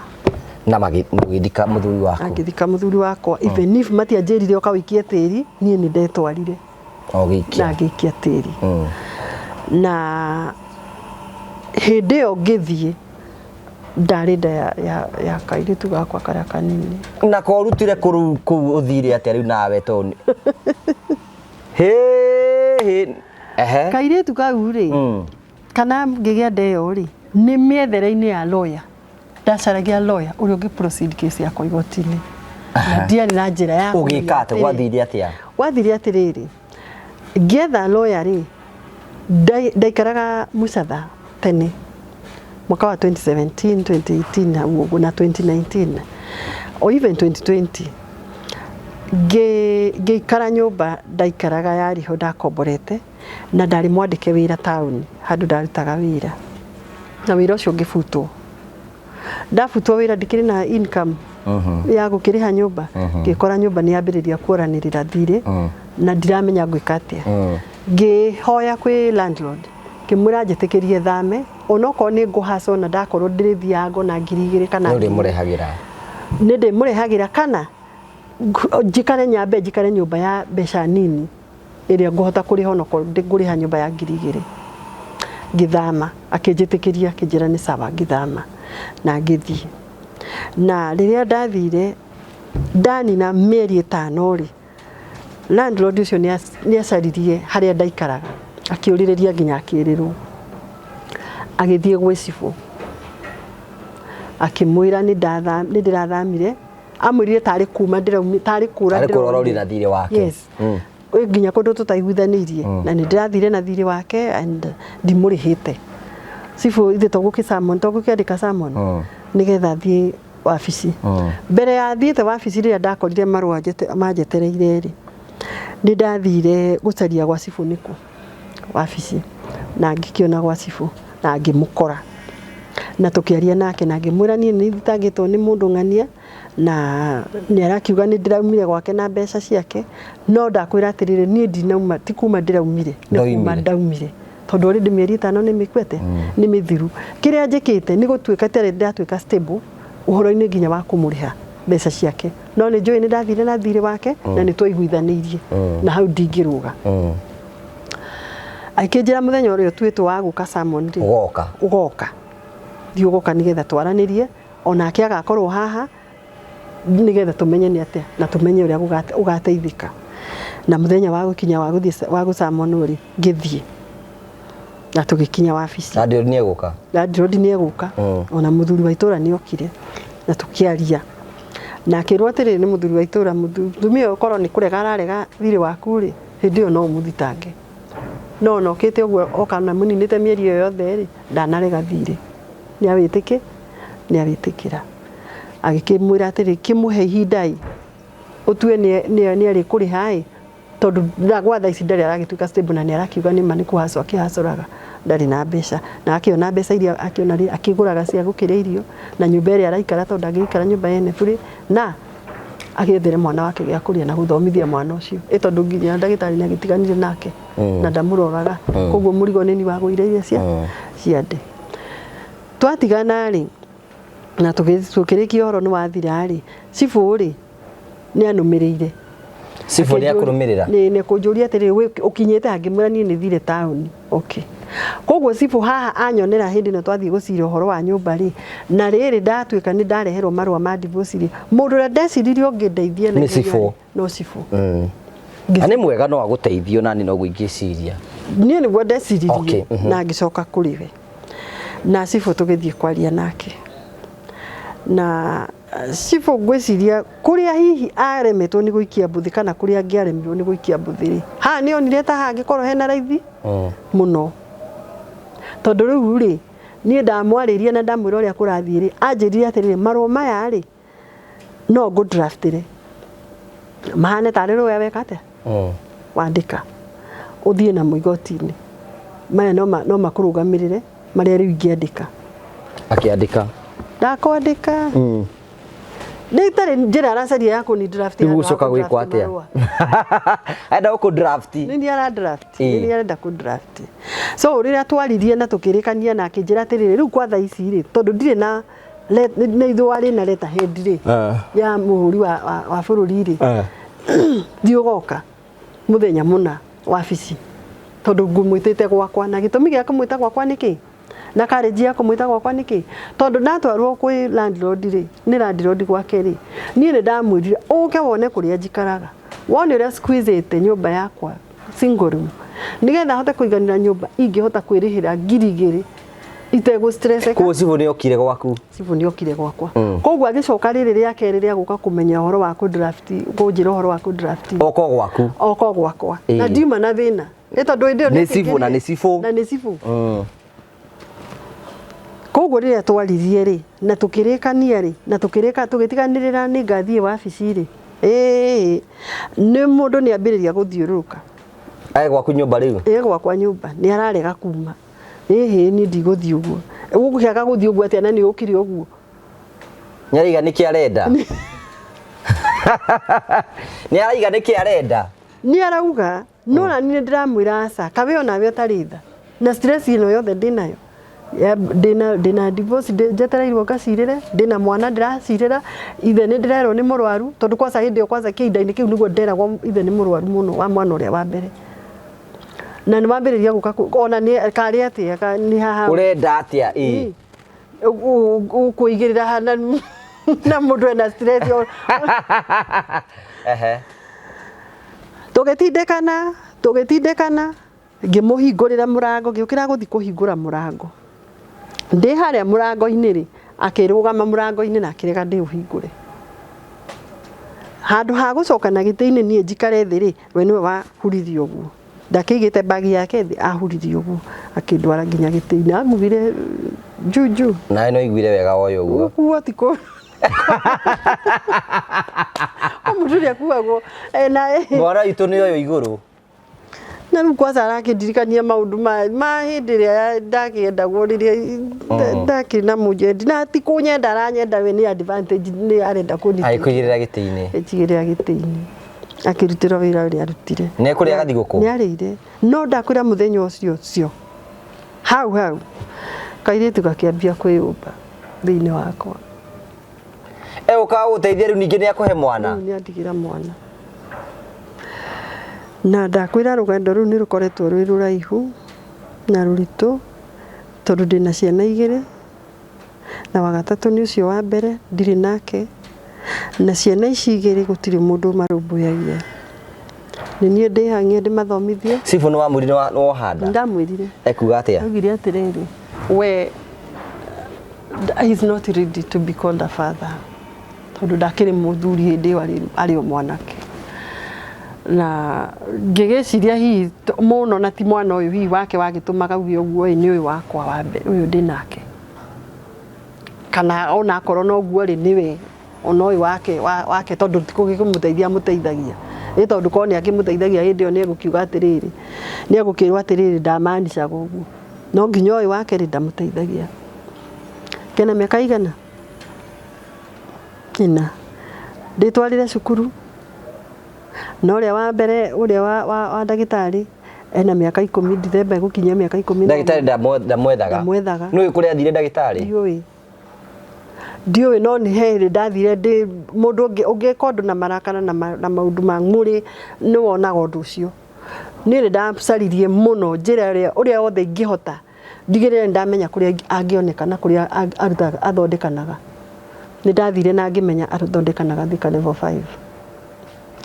na magithika muthuri wako agithika muthuri wakwa even if matianjirire okawikie tiri nie ni ndetwarire ogikia na gikia tiri na hindi yo ngithie ndarenda ya kairitu gakwa karia kanini na ko rutire ku uthire atia riu nawe toni kairitu kau ri kana ngigia ndeo ri ni miethere-ini ya lawyer ndacaragia lawyer uria ungi proceed case yakwa igoti-ini na ndiari na njira ya ugikate wathire atia wathire atiriri ngietha lawyer ri ndaikaraga Mucatha tene mwaka wa 2017 2018 na 2019 or even 2020 ngeikara nyumba ndaikaraga yariho ndakomborete na ndari mwandike wira town handu ndarutaga wira na wira ucio ngibutwo ndabutwo wira ndikiri na income ya gukiriha nyumba ngikora nyumba ni yambiriria kuoranirira thiri na ndiramenya gwika atia ngihoya kwi landlord kimura njitikirie thame onoko ni nguhaco na ndakorwo ndirithiango na 2000 kana ndi murehagira ni ndi murehagira kana njikare nyambe njikare nyumba ya mbeca nini iria nguhota kuriha onoko nguriha nyumba ya 2000 ngithama akinjitikiria kinjira ni sawa ngithama na ngithie na riria ndathire ndani na mieri 5 ri landlord ucio ni acaririe haria ndaikaraga akiuririria nginya akirirwo agithie gwe cifu akimwira ni ndirathamire amwirire tari kuma ndiraumi tari kura ndirauri na thire wake yes nginya kundu tutaiguithanirie na ni ndirathire na thire wake and ndimurihite cifu ithe togukiandika salmon nigetha thie wabici mbere ya thiete wabici ria ndakorire marua manjetereire ri ni ndathire gucaria gwa cifu niku wabici na ngikiona gwa cifu na ngimukora na tukiaria nake na ngimwira ni thitangitwo ni mundu ng'ania na ni arakiuga ni ndiraumire gwake na mbeca ciake no ndakwira atirire ni ndinauma ti kuma ndiraumire ni kuma ndaumire tondu ri ndimieri 5 ni mikwete ni mithiru kiria njikite ni gutuika tare ndatuika stable uhoro-ini nginya wa kumuriha mbeca ciake no ni njui ni ndathire na thire wake na ni twaiguithanirie na hau ndingiruga aikinjira muthenya uria twitwo wa guka salmon ri ugoka thiugoka nigetha twaranirie onake agakorwo haha nigetha tumenye ni atia na tumenye uria ugateithika na muthenya wa gukinya wa gu salmon ri ngithie na tugikinya wabici landlord ni eguka ona muthuri wa itura ni okire na tukiaria na akirwo atiri ni muthuri wa itura muthumi ukorwo ni kurega ararega thire waku ri hindi yo no muthitange no nokite uguo okana muninite mieri iyo yothe ri ndanarega thire ni awitikira agikimwira atiri kimuhe ihindai utue ni ari kuriha tondu ndagwa tha ici ndari aragituika stable na ni arakiuga ni mani kuhaco akihacuraga ndari na mbeca na akiona mbeca iria akiona akiguraga cia gukira irio na nyumba ĩrĩa araikara tondu ndangĩikara nyumba yene bure na agĩethere mwana wake gĩa kũrĩa na gũthomithia mwana ũcio ĩtondu nginya ndagĩtarĩ nĩ agĩtiganire nake na ndamũroraga koguo mũrigo nĩ ni wagũire iria cia nde twatigana rĩ na tũkĩrĩkia ũhoro nĩ wathira rĩ cibũ rĩ nĩ anũmĩrĩire cibũ nĩ akũrũmĩrĩra nĩ kũnjũria atĩrĩ ũkinyĩte angĩmwĩra niĩ nĩ thire taũni okay koguo cibũ haha anyonera hĩndĩ ĩno twathiĩ gũcira ũhoro wa nyũmba rĩ na rĩrĩ ndatuĩka nĩ ndareherwo marũa ma divorce rĩ mũndũ ũrĩa ndeciririe ũngĩndeithia nĩ cibũ no cibũ nĩ mwega no agũteithio nani no gwĩngĩciria niĩ nĩguo ndeciririe na ngĩcoka kũrĩ we na cibũ tũgĩthiĩ kwaria nake na cibũ ngwĩciria kũrĩa hihi aremetwo nĩ gũikia mbuthi kana kũrĩa angĩaremirwo nĩ gũikia mbuthi rĩ haha nĩ onire ta hangĩkorwo hena raithi mũno tondu rĩu rĩ niĩ ndamwarĩria na ndamwĩra ũrĩa kũrathiĩ rĩ anjĩrire atĩrĩrĩ marũa maya rĩ no ngũ draftire mahane tarĩ rũya weka atĩa wandĩka ũthiĩ namo igoti-inĩ maya no makũrũgamĩrĩre marĩa rĩu ingĩandĩka akĩandĩka ndakwandĩka nĩ itarĩ njĩra aracaria ya kũni draft ya gũcoka gwĩkwo atĩa enda gũkũ draft nĩ ni ara draft nĩ ni arenda kũ draft so rĩrĩa twaririe na tũkĩrĩkania na akĩnjĩra atĩrĩrĩ rĩu kwa thaa ici rĩ tondũ ndirĩ na nĩ ithuĩ warĩ na leta head rĩ ya mũhũri wa bũrũri rĩ thiĩ ũgoka mũthenya mũna wabici tondu ngũmwĩtĩte gwakwa na gĩtũmi gĩa kũmwĩta gwakwa nĩkĩ na karĩnji ya kũmwĩta gwakwa nĩkĩ tondu ndatwarwo kwĩ landlord rĩ nĩ landlord gwake rĩ niĩ nĩ ndamwĩrire ũke wone kũrĩa njikaraga wone ũrĩa squeezete nyũmba yakwa single room nĩgetha hote kũiganĩra nyũmba ingĩhota kwĩrĩhĩra ngiri igĩrĩ itegũ stress ko cibũ nĩ okire gwaku cibũ nĩ okire gwakwa koguo agĩcoka rĩrĩ rĩa kerĩ rĩa gũka kũmenya ũhoro wa kũ draft kũnjĩra ũhoro wa kũ draft oko gwakwa na ndiuma na thĩna nĩ tondũ ĩndĩ nĩ cibũ na nĩ cibũ koguo rĩrĩa twaririe rĩ na tũkĩrĩkania rĩ na tũgĩtiganĩrĩra nĩ ngathiĩ wabici rĩ nĩ mũndũ nĩ ambĩrĩria gũthiũrũrũka gwaku nyũmba rĩu gwakwa nyũmba nĩ ararega kuma niĩ ndigũthiĩ ũguo ũgũkĩaga gũthiĩ ũguo atĩa na nĩ ũkire ũguo nĩaraiga nĩkĩ arenda nĩaraiga nĩkĩ arenda nĩ arauga no na niĩ ndĩramwĩra aca kabe onawe ũtarĩ tha na stress ĩno yothe ndĩnayo ndĩna divorce njetereirwo ngacirĩre ndĩna mwana ndĩracirĩra ithe nĩ ndĩrerwo nĩ mũrwaru tondu kwanza hĩndĩ ĩyo kwanza kĩhinda-inĩ kĩu nĩguo nderagwo ithe nĩ mũrwaru mũno wa mwana ũrĩa wa mbere na nĩ wambĩrĩria gũka ona nĩ karĩ atĩa nĩ haha ũrenda atĩa ũkũigĩrĩra hana na mũndũ ena stress tũgĩtindĩkana ngĩmũhingũrĩra mũrango ngĩũkĩra gũthiĩ kũhingũra mũrango ndĩ harĩa mũrango-inĩ rĩ akĩrũgama mũrango-inĩ na akĩrega ndĩũhingũre handũ ha gũcoka na gĩtĩ-inĩ niĩ njikare thĩ rĩ we nĩwe wahuririe ũguo ndakĩigĩte bagi yake thĩ ahuririe ũguo akĩndwara nginya gĩtĩ-inĩ anguvire juju nawe no iguire wega woyo ũguo ũguo tikũ mũndũ ũrĩa akuagwo mwana witũ nĩ oyo igũrũ na rĩu kwanza arakĩndirikania maũndũ ma hĩndĩ ĩrĩa ndakĩendagwo rĩrĩa ndakĩrĩ na mũjendi na ti kũnyenda aranyenda we nĩ advantage nĩ arenda kũnyitĩrĩra agĩkũigĩrĩra gĩtĩ-inĩ ĩtigĩrĩra gĩtĩ-inĩ akĩrutĩra wĩra ũrĩa arutire nĩ kũrĩa gathigũkũ nĩ arĩire no ndakwĩra mũthenya ũcio hau kairĩtu gakĩambia kwĩyũmba thĩinĩ wakwa ũkaga gũteithia rĩu ningĩ nĩ akũhe mwana nĩ andigĩra mwana na ndakwĩra rũgendo rũu nĩ rũkoretwo rwĩ rũraihu na rũritũ tondũ ndĩna ciana igĩrĩ na wagatatũ nĩ ũcio wa mbere ndirĩ nake na ciana ici igĩrĩ gũtirĩ mũndũ marũmbũyagia nĩ niĩ ndĩhang'ie ndĩmathomithie cibũ nĩ wamwĩrire nĩ wohanda ndamwĩrire ekuga atĩa augire atĩrĩrĩ we he's not ready to be called a father tondũ ndakĩrĩ mũthuri hĩndĩ ĩyo arĩ o mwanake na ngĩgĩciria hihi mũno na ti mwana ũyũ hihi wake wagĩtũmaga uge ũguo nĩ ũyũ wakwa wa mbere ũyũ ndĩ nake kana ona akorwo no guo rĩ nĩwe ona ũyũ wake tondũ tikũgĩkũmũteithia mũteithagia nĩ tondũ korwo nĩ akĩmũteithagia hĩndĩ ĩyo nĩ egũkiuga atĩrĩrĩ nĩ egũkĩrwo atĩrĩrĩ ndamanicaga ũguo no nginya ũyũ wa kerĩ ndamũteithagia. Kena mĩaka igana? Ina. Ndĩtwarire cukuru. Na ũrĩa wa mbere ũrĩa wa ndagĩtarĩ ena mĩaka 10 Dithemba gũkinyia mĩaka 10. Ndagĩtarĩ ndamwethaga. Nũĩ kũrĩa athire ndagĩtarĩ? Ndiũĩ no nĩ hĩndĩ ndathire ndĩ mũndũ ũngĩka ũndũ na marakara na maũndũ ma mwĩrĩ nĩ wonaga ũndũ ũcio. Niĩ nĩ ndacaririe mũno njĩra ũrĩa wothe ingĩhota ndigĩrĩre ndamenya kũrĩa angĩonekana kũrĩa athondekanaga. Nĩ ndathire na ngĩmenya athondekanaga Thika level 5.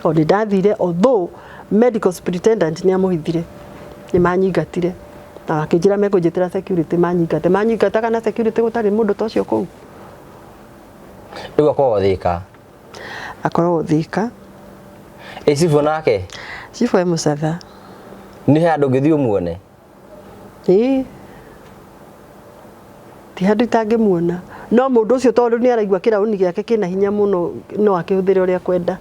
O nĩ ndathire although medical superintendent nĩ amũhithire nĩ manyingatire na akĩnjĩra mekũnjĩtĩra security manyingataga na security gũtarĩ mũndũ ta ũcio kũu. Rĩu akoragwo Thika? Akoragwo Thika. Cibũ nake? Cibũ e Mũcatha. Nĩ handũ ũngĩthiĩ ũmuone? Ĩĩ. Ti handũ itangĩmuona. No mũndũ ũcio tondũ nĩ araigua kĩraũni gĩake kĩna hinya mũno no akĩhũthĩre ũrĩa kwenda.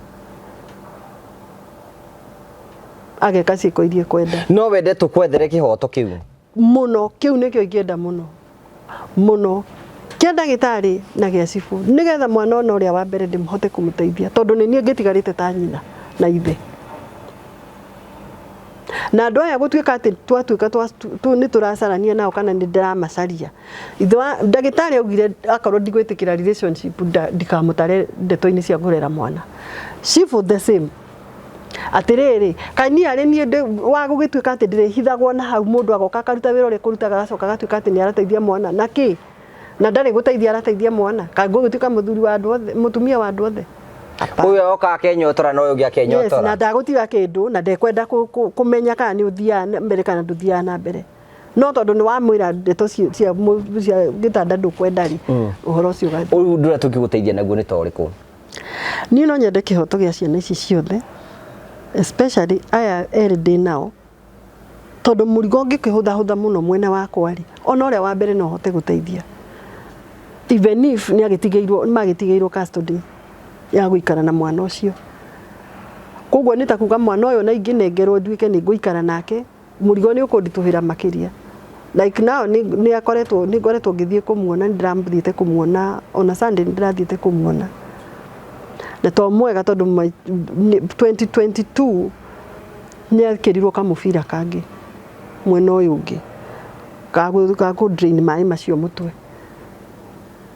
Ageka ciĩko iria kwenda. No wende tũkwethere kĩhoto kĩu? Mũno, kĩu nĩkĩo ingĩenda mũno. Mũno. Kĩa ndagĩtarĩ na gĩa cibũ nĩgetha mwana ona ũrĩa wa mbere ndĩmũhote kũmũteithia tondũ nĩ niĩ ngĩtigarĩte ta nyina na ithe. Na andũ aya gũtuĩka atĩ twatuĩka nĩ tũracarania nao kana nĩ ndĩramacaria. Ithe wa ndagĩtarĩ augire akorwo ndigwĩtĩkĩra relationship ndikamũtare ndeto-inĩ cia kũrera mwana. Cibũ the same. Atĩrĩrĩ, kaini arĩ niĩ wa gũgĩtuĩka atĩ ndĩrĩhithagwo na hau mũndũ agoka akaruta wĩra ũrĩa kũrutaga agacoka agatuĩka atĩ nĩ arateithia mwana na kĩ? Na ndarĩ gũteithia arateithia mwana. Ka gũgĩtuĩka mũthuri wa andũ othe, mũtumia wa andũ othe. Ũyũ oka akenyotora na ũyũ ũngĩ akenyotora. Yes, na ndagũtiga kĩndũ na ndekwenda kũmenya kana nĩ ũthiaga mbere kana ndũthiaga na mbere. No tondũ nĩ wamwĩra ndeto cia gĩtanda ndũkwenda-rĩ, ũhoro ũcio ũgathiĩ. Ũyũ ndũrĩa tũngĩgũteithia naguo nĩ ta ũrĩkũ? Niĩ no nyende kĩhoto gĩa ciana ici ciothe, especially aya erĩ ndĩ nao, tondũ mũrigo ũngĩkĩhũthahũtha mũno mwena wakwa-rĩ, ona ũrĩa wa mbere no hote gũteithia. Even if magĩtigĩirwo custody ya gũikara na mwana ũcio. Koguo nĩ ta kuga mwana ũyũ na ingĩnengerwo nduĩke nĩ ngũikara nake, mũrigo nĩ ũkũnditũhĩra makĩria. Like now nĩ ngoretwo ngĩthiĩ kũmuona, nĩ ndĩrathiĩte kũmuona, ona Sunday nĩ ndĩrathiĩte kũmuona. Na to mwega tondũ 2022 nĩ akĩrirwo kamũbira kangĩ mwena ũyũ ũngĩ gagũ drain maĩ macio mũtwe.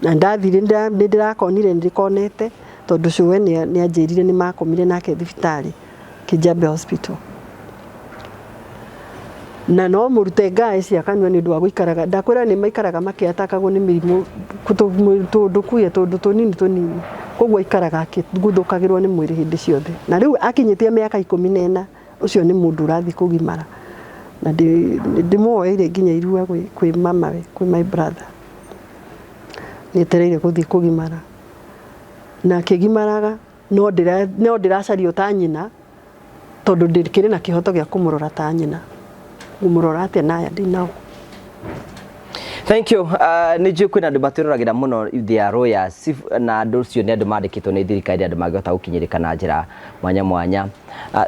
Na ndathire nĩ ndĩrakonire nĩndĩkonete tondũ cũwe nĩ anjĩrire nĩ makomire nake thibitarĩ Kĩjambe Hospital. Na no mũrute ngaĩ cia kanua nĩ ũndũ wa gũikaraga, ndakwĩra nĩ maikaraga makĩatakagwo nĩ mĩrimũ tũkuye tondũ tũnini. Koguo aikaraga akĩguthũkagĩrwo nĩ mwĩrĩ hĩndĩ ciothe. Na rĩu akinyĩtie mĩaka 14 ũcio nĩ mũndũ ũrathiĩ kũgimara. Na ndĩmuoeire nginya irua kwĩ mamawe, kwĩ my brother. Nĩetereire gũthiĩ kũgimara. Na akĩgimaraga no ndĩracario ta nyina tondũ ndĩkĩrĩ na kĩhoto gĩa kũmũrora ta nyina. Ngũmũrora atĩa naya ndĩnao. Thank you. Nĩ njũĩ kwĩna andũ matwĩroragĩra mũno they are lawyers na andũ ũcio nĩ andũ mandĩkĩtwo nĩ thirikari andũ mangĩhota gũkinyĩrĩka na njĩra mwanya mwanya.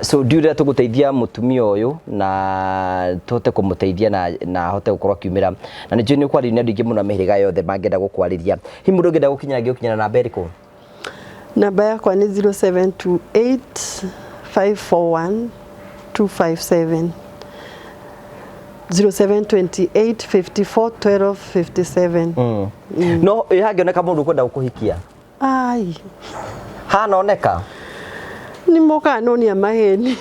So ndiũrĩa tũgũteithia mũtumia ũyũ na tũhote kũmũteithia na ahote gũkorwo akiumĩra. Na nĩ njũĩ nĩ ũkwarĩria andũ aingĩ mũno mĩhĩrĩga yothe mangĩenda gũkwarĩria. Hihi mũndũ ũngĩenda gũkinyĩra angĩgũkinyĩra namba ĩrĩkũ? Namba yakwa nĩ 0728 541 257. 0728 54 12 57. No hangĩoneka mũndũ ũkwenda gũkũhikia? Ai. Hanoneka? Nĩ mokaga no nĩ maheni.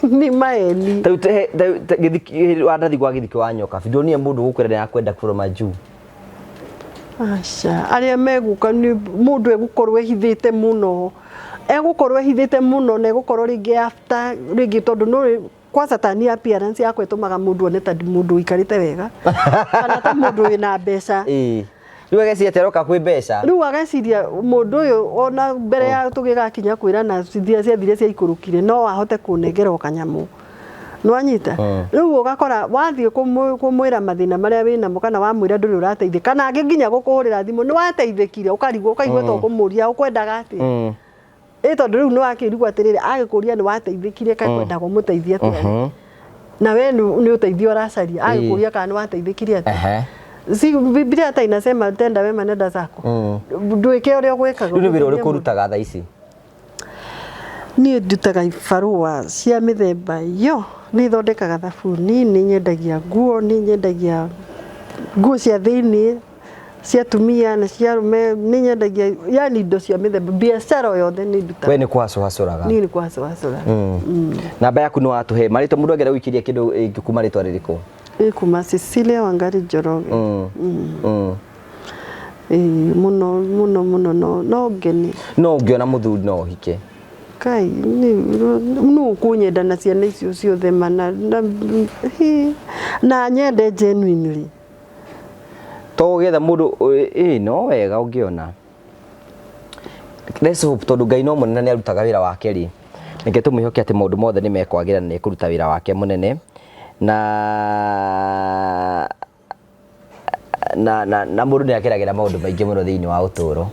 Nĩ maheni. Wandathi gwa gĩthiki wa nyoka. Ndionire mũndũ gũkwĩra nĩ akwenda kũroma juu. Aca, arĩa megũka nĩ mũndũ egũkorwo ehithĩte mũno. Egũkorwo ehithĩte mũno na egũkorwo rĩngĩ after rĩngĩ tondũ no kwanza tani appearance yakwa ĩtũmaga mũndũ one ta mũndũ ũikarĩte wega kana ta mũndũ wĩna mbeca. Rĩu ageciria atĩ aroka kwĩ mbeca. Rĩu ageciria mũndũ ũyũ ona mbere ya tũgĩgakinya kwĩrana ciathire ciaikũrũkire no ahote kũnengera o kanyamũ. Nĩwanyita? Rĩu ũgakora wathiĩ kũmwĩra mathĩna marĩa wĩnamo kana wamwĩra ndũrĩ ũrateithĩka kana angĩ nginya gũkũhũrĩra thimũ nĩ wateithĩkire ũkarigwo ũkaigua to kũmũria ũkwendaga atĩ. Tondũ rĩu nĩ wakĩrigwo atĩrĩrĩ agĩkũria nĩ wateithĩkire kaĩ kwenda kũmũteithia atĩa. na we ni uteithio racaria agikuria kana wateithikire ati si Biblia hata inasema tenda wema nenda zako nduike uria gwikaga ni wira uri kurutaga thaa ici ni ndutaga ibarua cia mithemba yo ni thondekaga thabuni ni nyendagia nguo ni nyendagia nguo cia thiini cia tumia na cia rume ni nyendagia yani indo cia mithemba biashara yothe ni ndutaga we ni kwacoraga ni kwacoraga namba yaku ni watuhe marito mundu agera wikiria kindu ingikuma ritwa ririko kuma Cecilia Wangari Njoroge muno no ngeni no ungiona muthuri no hike kai ni kunyenda na ciana icio ciothe mana na nyende genuinely to getha mundu no wega ungiona let's hope tondu Ngai no munene ni arutaga wira wake ri nike tumwihoke ati maundu mothe ni mekwagira ni kuruta wira wake munene na mundu ni akeragira maundu maingi muno thiini wa uturo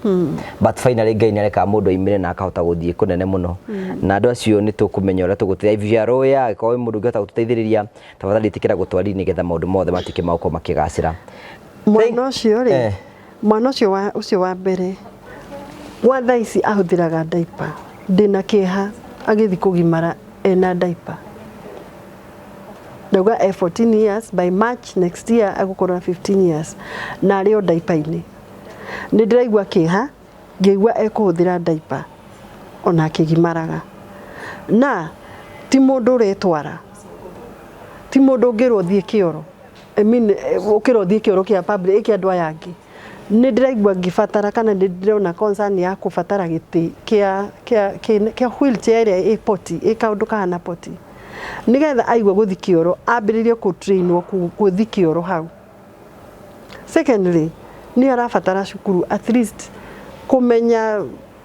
but finally Ngai ni areka mundu aimire na akahota guthie kunene muno na andu acio ni tukumenya uria tugutithia roya ikowe mundu ngeta gututeithiriria tafadhali tikira gutwari ni getha maundu mothe matike mauko makigacira mwana ucio wa mbere wa thaici ahuthiraga diaper ndina kiha agithi kugimara ena diaper Dauga 14 years by March next year agukora 15 years na rio diaper-ini ni ndiraigua kiha ngeigua ekuhuthira diaper ona akigimaraga na ti mundu retwara ti mundu ngirwo thie kioro ukirwo thie kioro kia public kia andu aya angi ni ndiraigua ngibatara kana ndirona concern ya kubatara giti kia wheelchair ä poti ä kaundu kana poti nigetha aigua guthi kioro ambiririe ku trainwo kuthi kioro hau secondly ni arabatara cukuru at least kumenya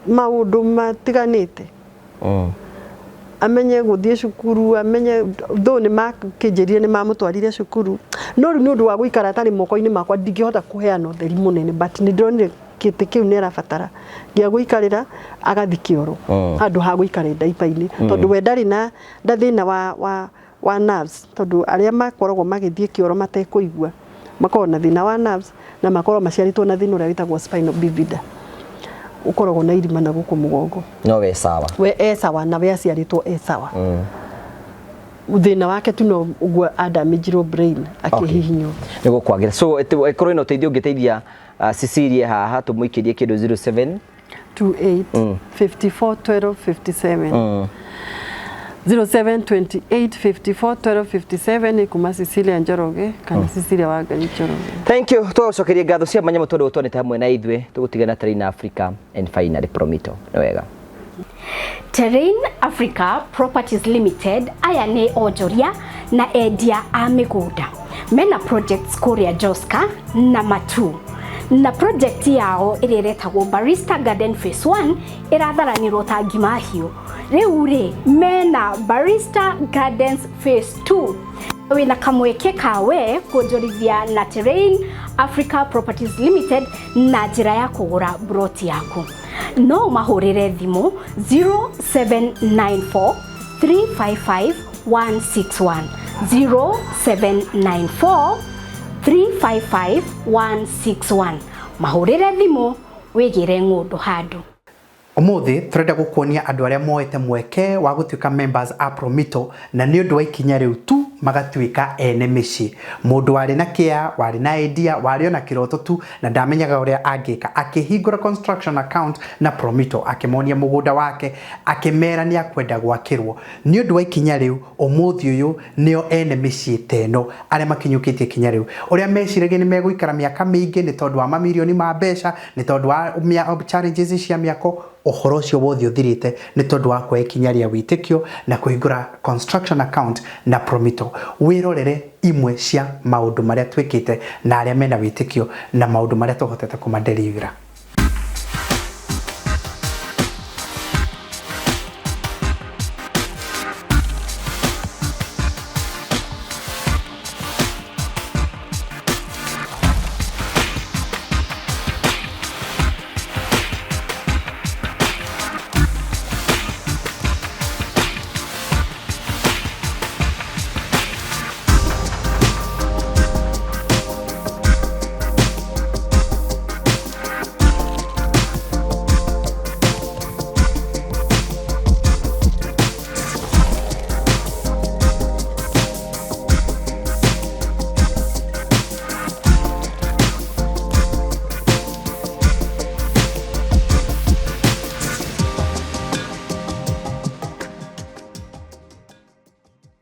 maundu matiganite amenye guthie cukuru amenye tho ni makinjirie ni mamutwarire cukuru no ni undu wa guikara tari moko-ini makwa ndingihota kuheana utheri munene but ni ndonire kiti kiu ni arabatara gia guikarira agathi kioro andu ha guikara diaper-ini tondu we ndari na ndathina wa nerves tondu aria makoragwo magithie kioro matekuigua makorwo na thina wa nerves na makorwo maciaritwo na thina uria witagwo spinal bifida ukoragwo na irima na guku mugongo no we sawa na we aciaritwo sawa thina wake tu no ugwa adamage brain akihihinyo nigo kwagira so ekoro ino teithio ngiteithia Cecilia haha tumuikirie kindu 07 28 54 12 57 0728 54 12 57 kuma Cecilia Njoroge kana Cecilia Wangari Njoroge. Thank you. Tucokerie ngatho cia manyamo tondu utwonete hamwe na ithwe tugutigana Terrain Africa and finally Promito. Ni wega. Terrain Africa Properties Limited aya ni onjoria na endia a migunda. Mena projects kuria Joska na Matu. Na project yao iriretagwo Barista Garden Phase 1 iratharanirwo ta Ngimahio. Riu ri mena Barista Gardens Phase 2 wina kamweke kawe kuonjorithia na Terrain Africa Properties Limited na njira ya kugura broti yaku. No mahurire thimu 0794 355 161 0794 355 161 mahurire thimu wigire ngundu handu. Umuthi turenda gukuonia andu aria moete mweke wa gutuika members a Promito na ni undu wa ikinya riu tu magatuika ene mici mundu wari na kia wari na idea wari ona kiroto tu na ndamenyaga uria angika akihingura construction account na Promito akimonia mugunda wake akimera ni akwenda gwakirwo ni undu wa ikinya riu umuthi uyu nio ene mici teno aria makinyukitie ikinya riu uria meciragia ni meguikara miaka mingi ni tondu wa mamilioni ma mbeca ni tondu wa challenges cia miako uhoro ucio wothe uthirite ni tondu wa kwa ikinya ria witikio na kuhingura construction account na Promito wirorere imwe cia maundu maria twikite na aria mena witikio na maundu maria tuhotete kumadelivera.